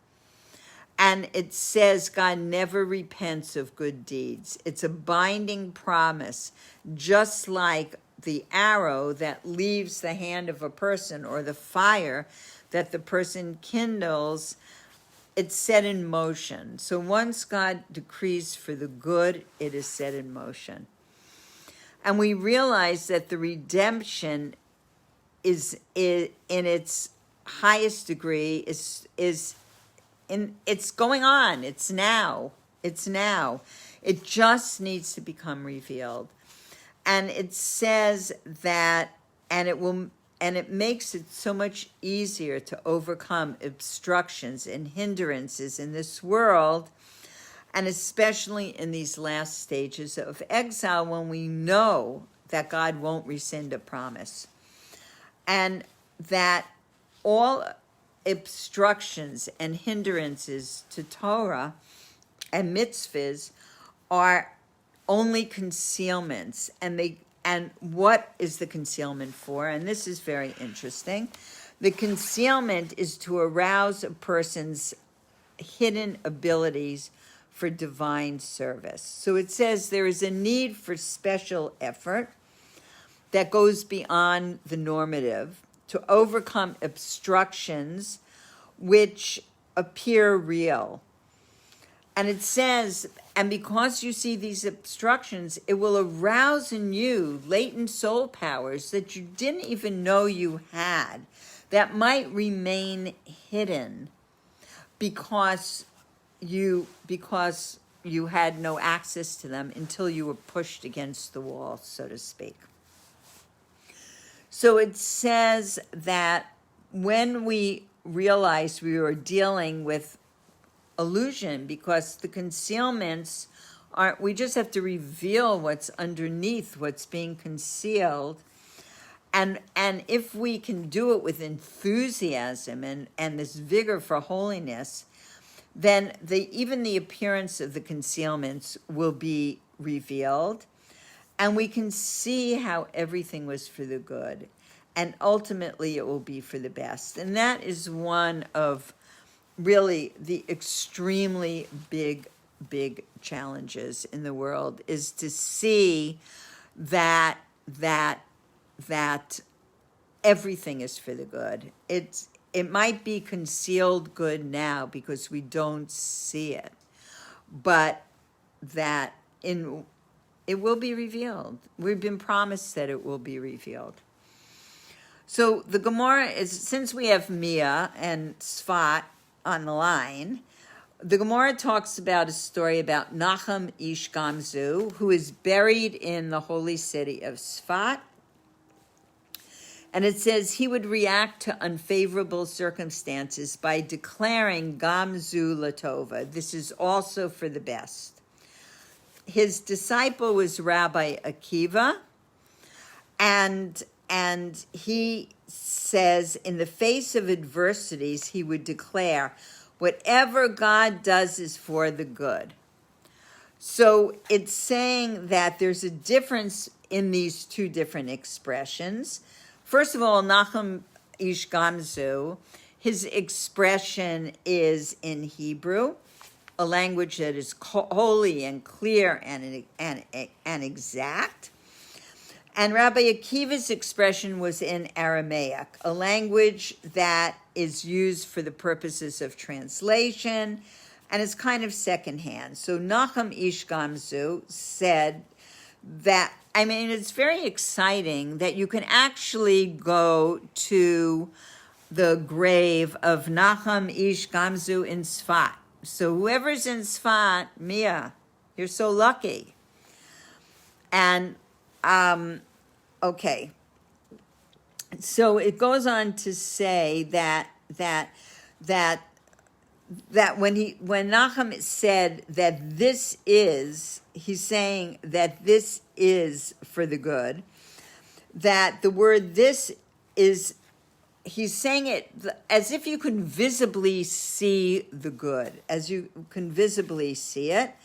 And it says God never repents of good deeds. It's a binding promise, just like the arrow that leaves the hand of a person or the fire that the person kindles. It's set in motion. So once God decrees for the good, it is set in motion. And we realize that the redemption is in its highest degree, it's going on. It's now. It just needs to become revealed. And it says that, and it makes it so much easier to overcome obstructions and hindrances in this world, and especially in these last stages of exile when we know that God won't rescind a promise. And that all obstructions and hindrances to Torah and mitzvahs are only concealments. And what is the concealment for? And this is very interesting. The concealment is to arouse a person's hidden abilities for divine service. So it says there is a need for special effort that goes beyond the normative to overcome obstructions which appear real. And it says, and because you see these obstructions, it will arouse in you latent soul powers that you didn't even know you had, that might remain hidden because you had no access to them until you were pushed against the wall, so to speak. So it says that when we realized we were dealing with illusion, because the concealments aren't, we just have to reveal what's underneath, what's being concealed. And if we can do it with enthusiasm and this vigor for holiness, then even the appearance of the concealments will be revealed. And we can see how everything was for the good. And ultimately it will be for the best. And that is one of really the extremely big challenges in the world, is to see that everything is for the good. It might be concealed good now because we don't see it, but that it will be revealed. We've been promised that it will be revealed. So the Gemara is, since we have Mia and Sfat on the line, the Gemara talks about a story about Nachum Ish Gamzu, who is buried in the holy city of Sfat. And it says he would react to unfavorable circumstances by declaring Gamzu Latova. This is also for the best. His disciple was Rabbi Akiva, and he says in the face of adversities, he would declare, whatever God does is for the good. So it's saying that there's a difference in these two different expressions. First of all, Nachum Ish Gamzu, his expression is in Hebrew, a language that is holy and clear and exact. And Rabbi Akiva's expression was in Aramaic, a language that is used for the purposes of translation and is kind of secondhand. So Nachum Ish Gamzu said that, I mean, it's very exciting that you can actually go to the grave of Nachum Ish Gamzu in Sfat. So whoever's in Sfat, Mia, you're so lucky. And okay, so it goes on to say that when Nachum said that this is, he's saying that this is for the good, that the word this is, he's saying it as if you can visibly see the good, as you can visibly see it,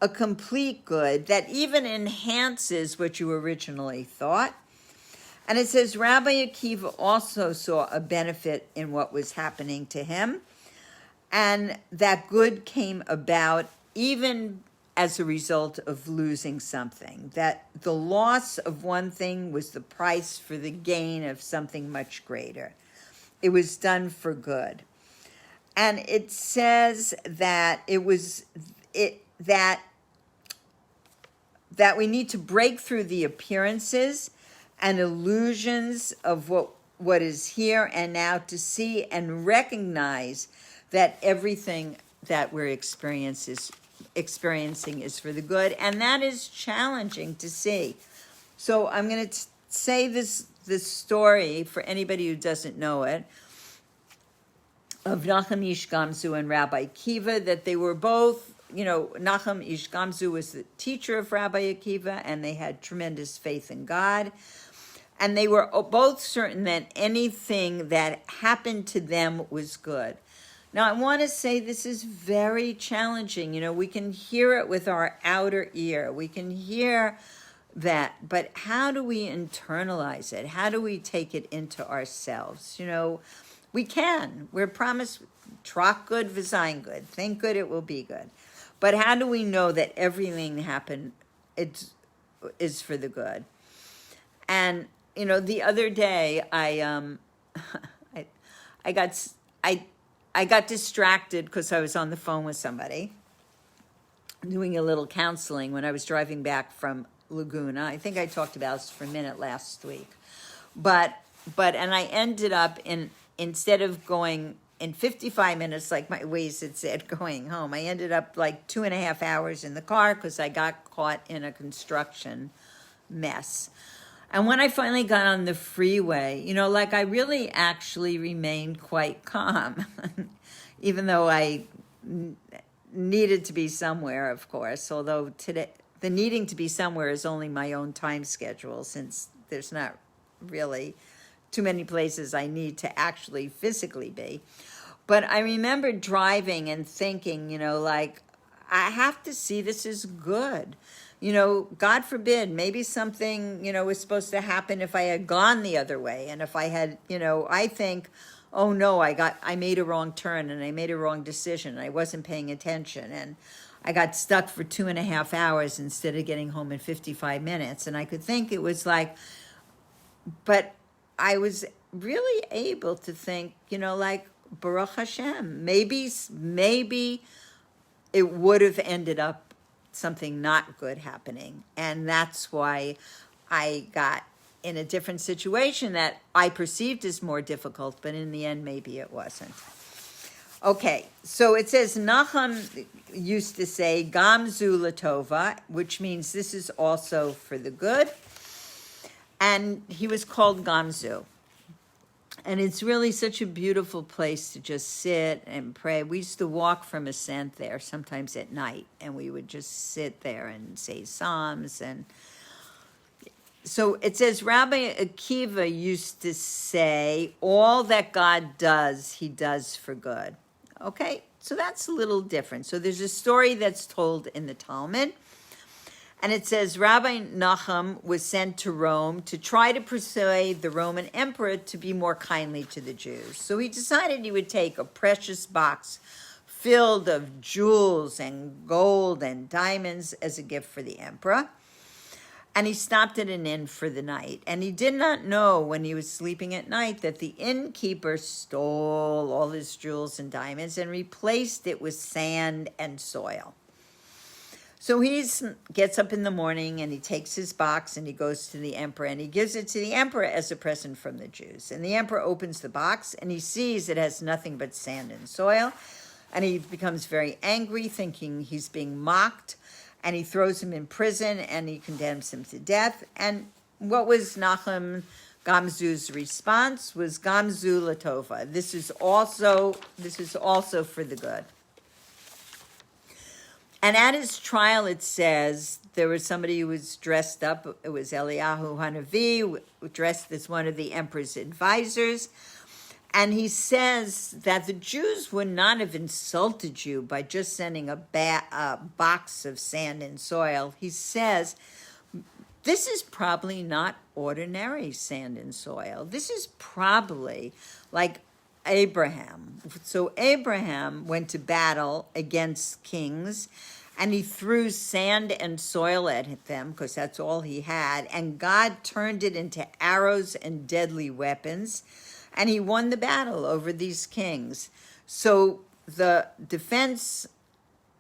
a complete good that even enhances what you originally thought. And it says Rabbi Akiva also saw a benefit in what was happening to him, and that good came about even as a result of losing something, that the loss of one thing was the price for the gain of something much greater. It was done for good. And it says that that we need to break through the appearances and illusions of what is here and now, to see and recognize that everything that we're experiencing is for the good, and that is challenging to see. So I'm going to say this story for anybody who doesn't know it, of Nachum Ish Gamzu and Rabbi Akiva, that they were both, Nachum Ish Gamzu was the teacher of Rabbi Akiva, and they had tremendous faith in God. And they were both certain that anything that happened to them was good. Now, I want to say this is very challenging. We can hear it with our outer ear. We can hear that, but how do we internalize it? How do we take it into ourselves? We can. We're promised, trach good, v'zayin good. Think good, it will be good. But how do we know that everything happened is for the good? And the other day I I got I got distracted because I was on the phone with somebody doing a little counseling when I was driving back from Laguna. I think I talked about this for a minute last week. And I ended up instead of going in 55 minutes like my Waze had said going home, I ended up like 2.5 hours in the car because I got caught in a construction mess. And when I finally got on the freeway, I really actually remained quite calm, even though I needed to be somewhere, of course, although today the needing to be somewhere is only my own time schedule, since there's not really too many places I need to actually physically be. But I remember driving and thinking, I have to see this is good. God forbid, maybe something, was supposed to happen if I had gone the other way. And if I had, I think, oh no, I made a wrong turn and I made a wrong decision. I wasn't paying attention. And I got stuck for 2.5 hours instead of getting home in 55 minutes. And I could think it was but I was really able to think, Baruch Hashem, maybe it would have ended up something not good happening. And that's why I got in a different situation that I perceived as more difficult, but in the end, maybe it wasn't. Okay, so it says, Nachum used to say, Gamzu Latova, which means this is also for the good. And he was called Gamzu. And it's really such a beautiful place to just sit and pray. We used to walk from Ascent there sometimes at night, and we would just sit there and say Psalms. And so it says, Rabbi Akiva used to say, all that God does, he does for good. Okay, so that's a little different. So there's a story that's told in the Talmud. And it says, Rabbi Nachum was sent to Rome to try to persuade the Roman emperor to be more kindly to the Jews. So he decided he would take a precious box filled of jewels and gold and diamonds as a gift for the emperor. And he stopped at an inn for the night. And he did not know when he was sleeping at night that the innkeeper stole all his jewels and diamonds and replaced it with sand and soil. So he gets up in the morning and he takes his box and he goes to the emperor and he gives it to the emperor as a present from the Jews. And the emperor opens the box and he sees it has nothing but sand and soil. And he becomes very angry, thinking he's being mocked. And he throws him in prison and he condemns him to death. And what was Nachum Gamzu's response? Was Gamzu Latova. This is also for the good. And at his trial, it says, there was somebody who was dressed up. It was Eliyahu Hanavi, dressed as one of the emperor's advisors. And he says that the Jews would not have insulted you by just sending a box of sand and soil. He says, this is probably not ordinary sand and soil. This is probably like Abraham. So Abraham went to battle against kings and he threw sand and soil at them because that's all he had. And God turned it into arrows and deadly weapons. And he won the battle over these kings. So the defense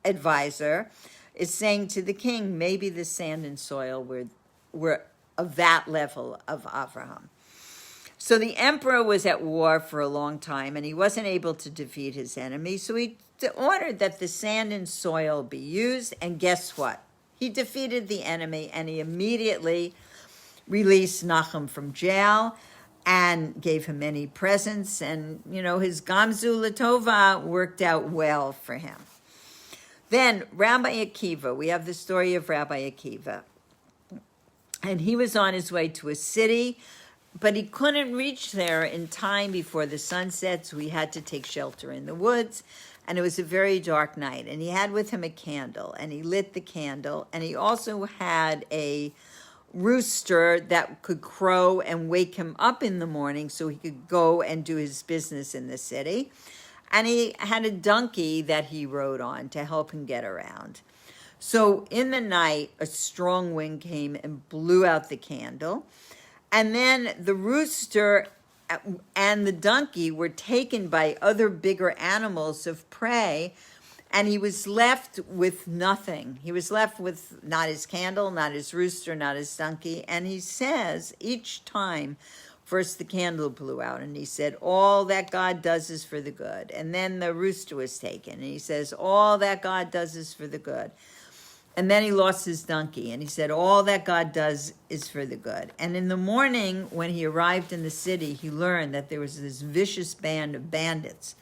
advisor is saying to the king, maybe the sand and soil were of that level of Abraham. So the emperor was at war for a long time, and he wasn't able to defeat his enemy. So he ordered that the sand and soil be used, and guess what? He defeated the enemy, and he immediately released Nachum from jail and gave him many presents. And, his Gamzu Latova worked out well for him. Then Rabbi Akiva, we have the story of Rabbi Akiva. And he was on his way to a city, but he couldn't reach there in time before the sun set, so he had to take shelter in the woods. And it was a very dark night. And he had with him a candle, and he lit the candle. And he also had a rooster that could crow and wake him up in the morning so he could go and do his business in the city. and he had a donkey that he rode on to help him get around. So in the night, a strong wind came and blew out the candle. And then the rooster and the donkey were taken by other bigger animals of prey, and he was left with nothing. He was left with not his candle, not his rooster, not his donkey. And he says each time, first the candle blew out, and he said, all that God does is for the good. And then the rooster was taken, and he says, all that God does is for the good. And then he lost his donkey, and he said, all that God does is for the good. And in the morning, when he arrived in the city, he learned that there was this vicious band of bandits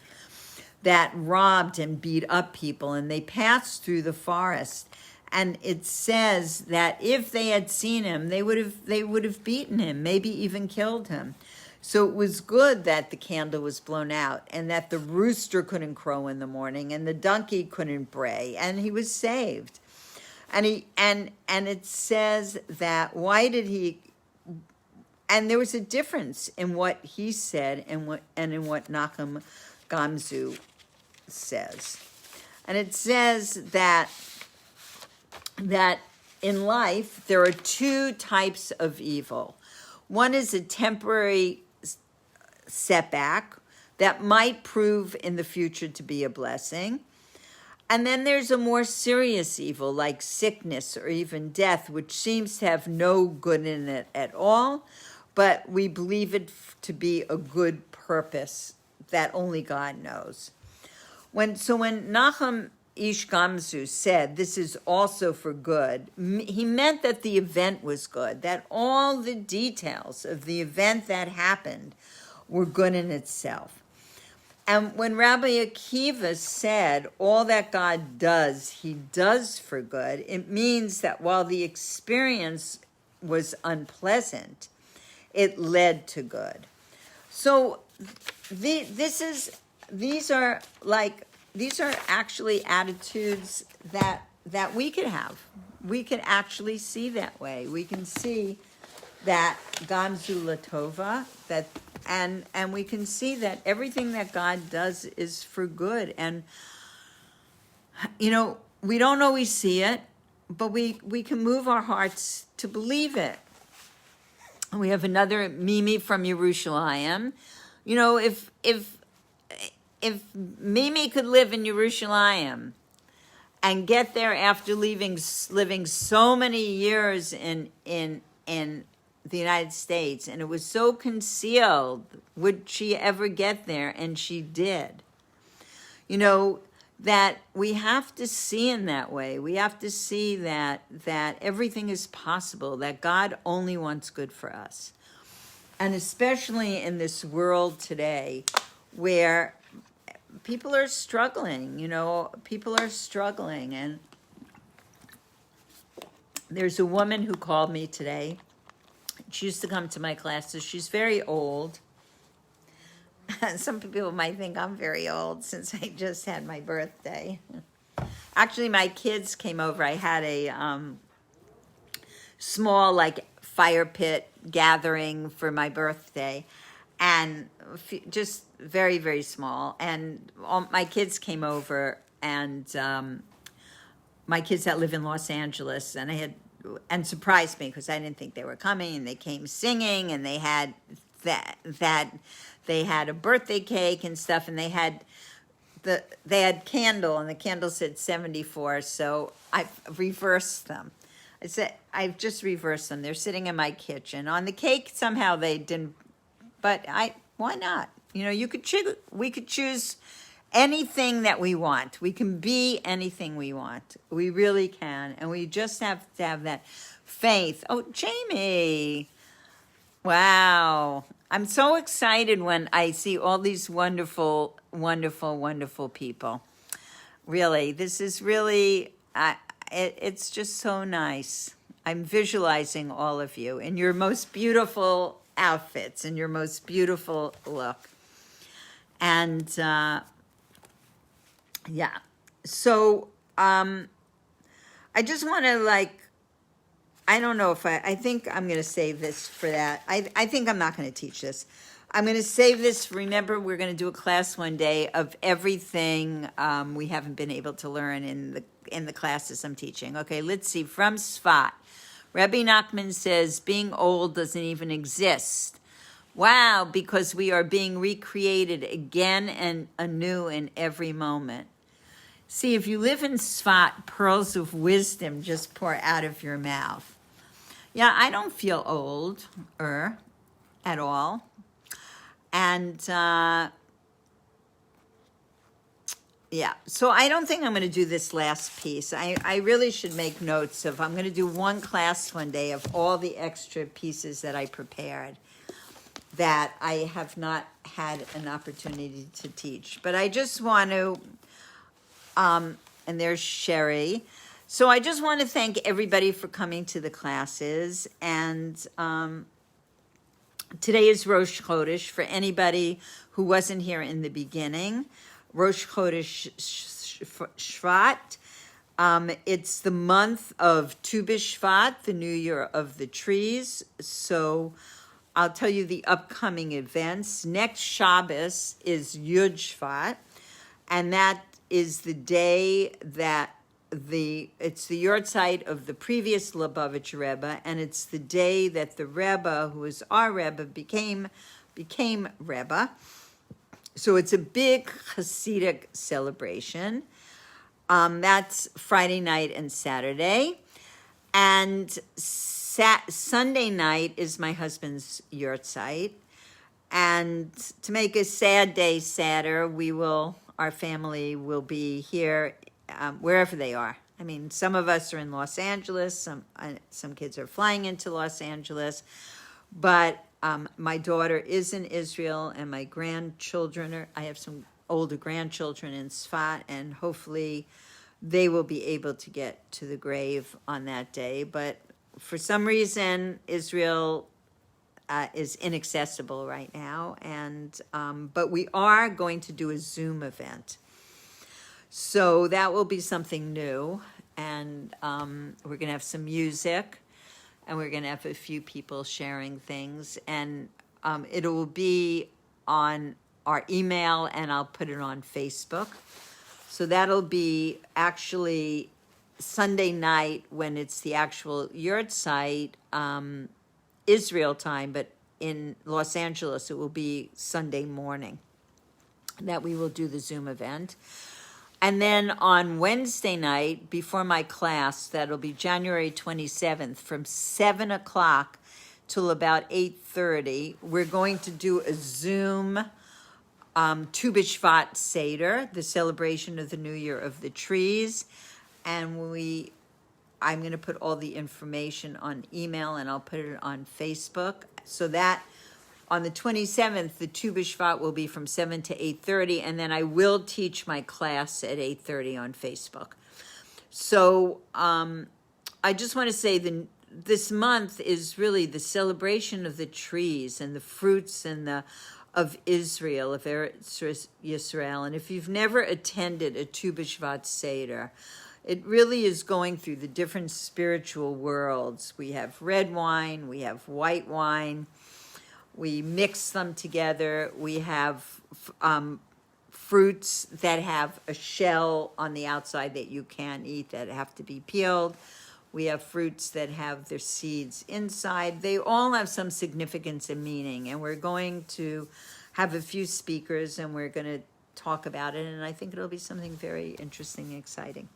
that robbed and beat up people, and they passed through the forest. And it says that if they had seen him, they would have beaten him, maybe even killed him. So it was good that the candle was blown out, and that the rooster couldn't crow in the morning, and the donkey couldn't bray, and he was saved. And it says that why did he? And there was a difference in what he said and in what Nachum Gamzu says. And it says that in life there are two types of evil. One is a temporary setback that might prove in the future to be a blessing. And then there's a more serious evil like sickness or even death, which seems to have no good in it at all, but we believe it to be a good purpose that only God knows. When Nachum Ish Gamzu said this is also for good, he meant that the event was good, that all the details of the event that happened were good in itself. And when Rabbi Akiva said all that God does, he does for good, it means that while the experience was unpleasant, it led to good. So these are actually attitudes that we could have. We can actually see that way. We can see that Gamzu Latova, and we can see that everything that God does is for good. And we don't always see it, but we can move our hearts to believe it. We have another Mimi from Yerushalayim. If Mimi could live in Yerushalayim and get there after living so many years in the United States, and it was so concealed, would she ever get there? And she did. That we have to see in that way. We have to see that everything is possible, that God only wants good for us. And especially in this world today where people are struggling, and there's a woman who called me today. She used to come to my classes. She's very old. Some people might think I'm very old since I just had my birthday. Actually, my kids came over. I had a small, fire pit gathering for my birthday, and just very, very small. And all my kids came over, and my kids that live in Los Angeles, and surprised me because I didn't think they were coming, and they came singing, and they had they had a birthday cake and stuff, and they had candle, and the candle said 74, so I reversed them. I've just reversed them. They're sitting in my kitchen. On the cake, somehow they didn't, but why not? We could choose anything that we want. We can be anything we want. We really can. And we just have to have that faith. Oh, Jamie. Wow. I'm so excited when I see all these wonderful, wonderful, wonderful people. Really, this is really, it's just so nice. I'm visualizing all of you in your most beautiful outfits and your most beautiful look. And so I just want to I don't know if I think I'm going to save this for that. I think I'm not going to teach this. I'm going to save this. Remember, we're going to do a class one day of everything we haven't been able to learn in the classes I'm teaching. Okay, let's see. From Sfat, Rabbi Nachman says, being old doesn't even exist. Wow, because we are being recreated again and anew in every moment. See, if you live in Sfat, pearls of wisdom just pour out of your mouth. Yeah, I don't feel old at all. And yeah, so I don't think I'm going to do this last piece. I really should make notes I'm going to do one class one day of all the extra pieces that I prepared that I have not had an opportunity to teach. But I just want to, and there's Sherry. So I just want to thank everybody for coming to the classes. And today is Rosh Chodesh. For anybody who wasn't here in the beginning, Rosh Chodesh Shvat. It's the month of Tu B'Shvat, the new year of the trees. So I'll tell you the upcoming events. Next Shabbos is Yud Shvat, and that is the day that it's the yortzeit of the previous Lubavitch Rebbe, and it's the day that the Rebbe, who is our Rebbe, became Rebbe. So it's a big Hasidic celebration. That's Friday night and Saturday. And Sunday night is my husband's yortzeit. And to make a sad day sadder, our family will be here wherever they are. I mean, some of us are in Los Angeles. Some kids are flying into Los Angeles. But my daughter is in Israel, and my grandchildren I have some older grandchildren in Sfat, and hopefully they will be able to get to the grave on that day. But for some reason, Israel is inaccessible right now, and but we are going to do a Zoom event. So that will be something new, and we're going to have some music. And we're going to have a few people sharing things. And it will be on our email, and I'll put it on Facebook. So that'll be actually Sunday night when it's the actual yurtzeit, Israel time, but in Los Angeles it will be Sunday morning that we will do the Zoom event. And then on Wednesday night, before my class, that'll be January 27th, from 7 o'clock till about 8:30, we're going to do a Zoom Tu B'Shvat Seder, the celebration of the New Year of the Trees. And I'm going to put all the information on email, and I'll put it on Facebook. So that on the 27th, the Tu B'Shvat will be from 7 to 8:30, and then I will teach my class at 8:30 on Facebook. So I just want to say this month is really the celebration of the trees and the fruits and of Israel, of Eretz Yisrael. And if you've never attended a Tu B'Shvat Seder, it really is going through the different spiritual worlds. We have red wine, we have white wine. We mix them together. We have fruits that have a shell on the outside that you can't eat, that have to be peeled. We have fruits that have their seeds inside. They all have some significance and meaning. And we're going to have a few speakers, and we're going to talk about it. And I think it'll be something very interesting and exciting.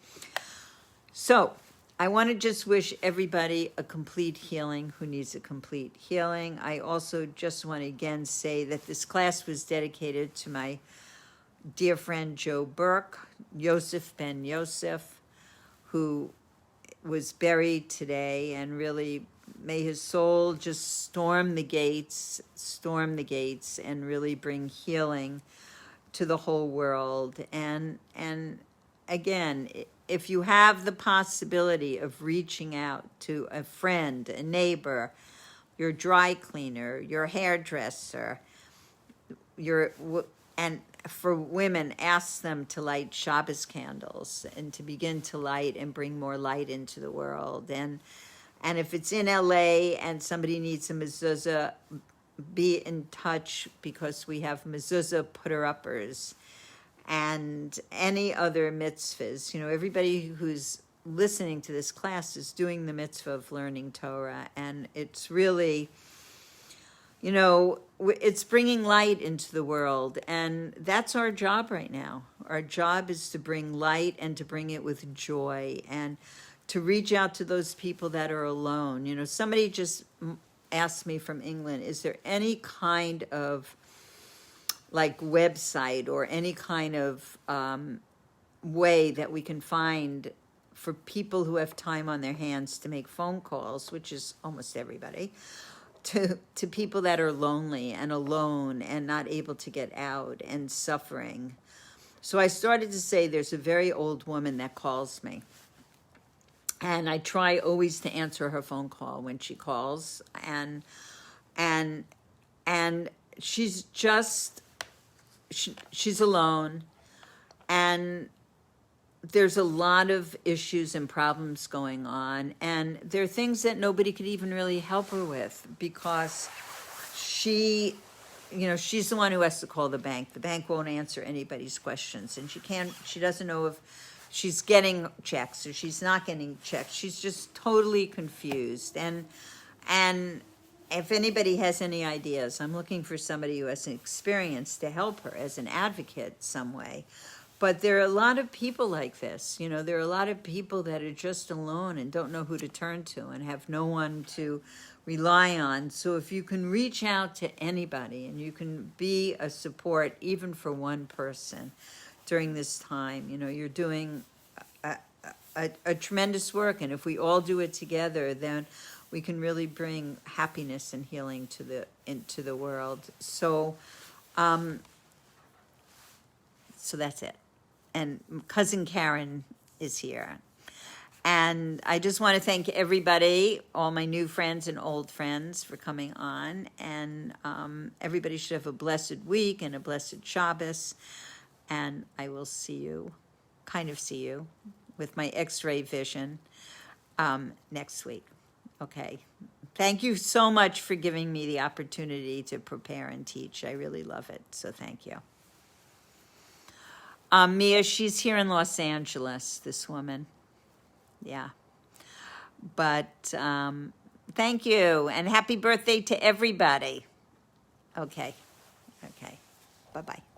So I want to just wish everybody a complete healing who needs a complete healing. I also just want to again say that this class was dedicated to my dear friend Joe Burke, Yosef Ben Yosef, who was buried today, and really may his soul just storm the gates, and really bring healing to the whole world. And again, if you have the possibility of reaching out to a friend, a neighbor, your dry cleaner, your hairdresser, and for women, ask them to light Shabbos candles and to begin to light and bring more light into the world. And if it's in LA and somebody needs a mezuzah, be in touch because we have mezuzah putter-uppers and any other mitzvahs. You know, everybody who's listening to this class is doing the mitzvah of learning Torah, and it's really, you know, it's bringing light into the world, and that's our job right now. Our job is to bring light and to bring it with joy and to reach out to those people that are alone. You know, somebody just asked me from England, is there any kind of like website or any kind of way that we can find for people who have time on their hands to make phone calls, which is almost everybody, to people that are lonely and alone and not able to get out and suffering. So I started to say there's a very old woman that calls me. And I try always to answer her phone call when she calls. And she's just, she's alone. And there's a lot of issues and problems going on, and there are things that nobody could even really help her with because she, you know, she's the one who has to call the bank. The bank won't answer anybody's questions, and she doesn't know if she's getting checks or she's not getting checks. She's just totally confused. And if anybody has any ideas, I'm looking for somebody who has an experience to help her as an advocate some way. But there are a lot of people like this. You know, there are a lot of people that are just alone and don't know who to turn to and have no one to rely on. So if you can reach out to anybody and you can be a support even for one person during this time, you know, you're doing a tremendous work. And if we all do it together, then we can really bring happiness and healing into the world. So that's it. And cousin Karen is here. And I just want to thank everybody, all my new friends and old friends, for coming on. And everybody should have a blessed week and a blessed Shabbos. And I will see you with my X-ray vision next week. Okay. Thank you so much for giving me the opportunity to prepare and teach. I really love it. So thank you. Mia, she's here in Los Angeles, this woman. Yeah. But thank you, and happy birthday to everybody. Okay. Bye-bye.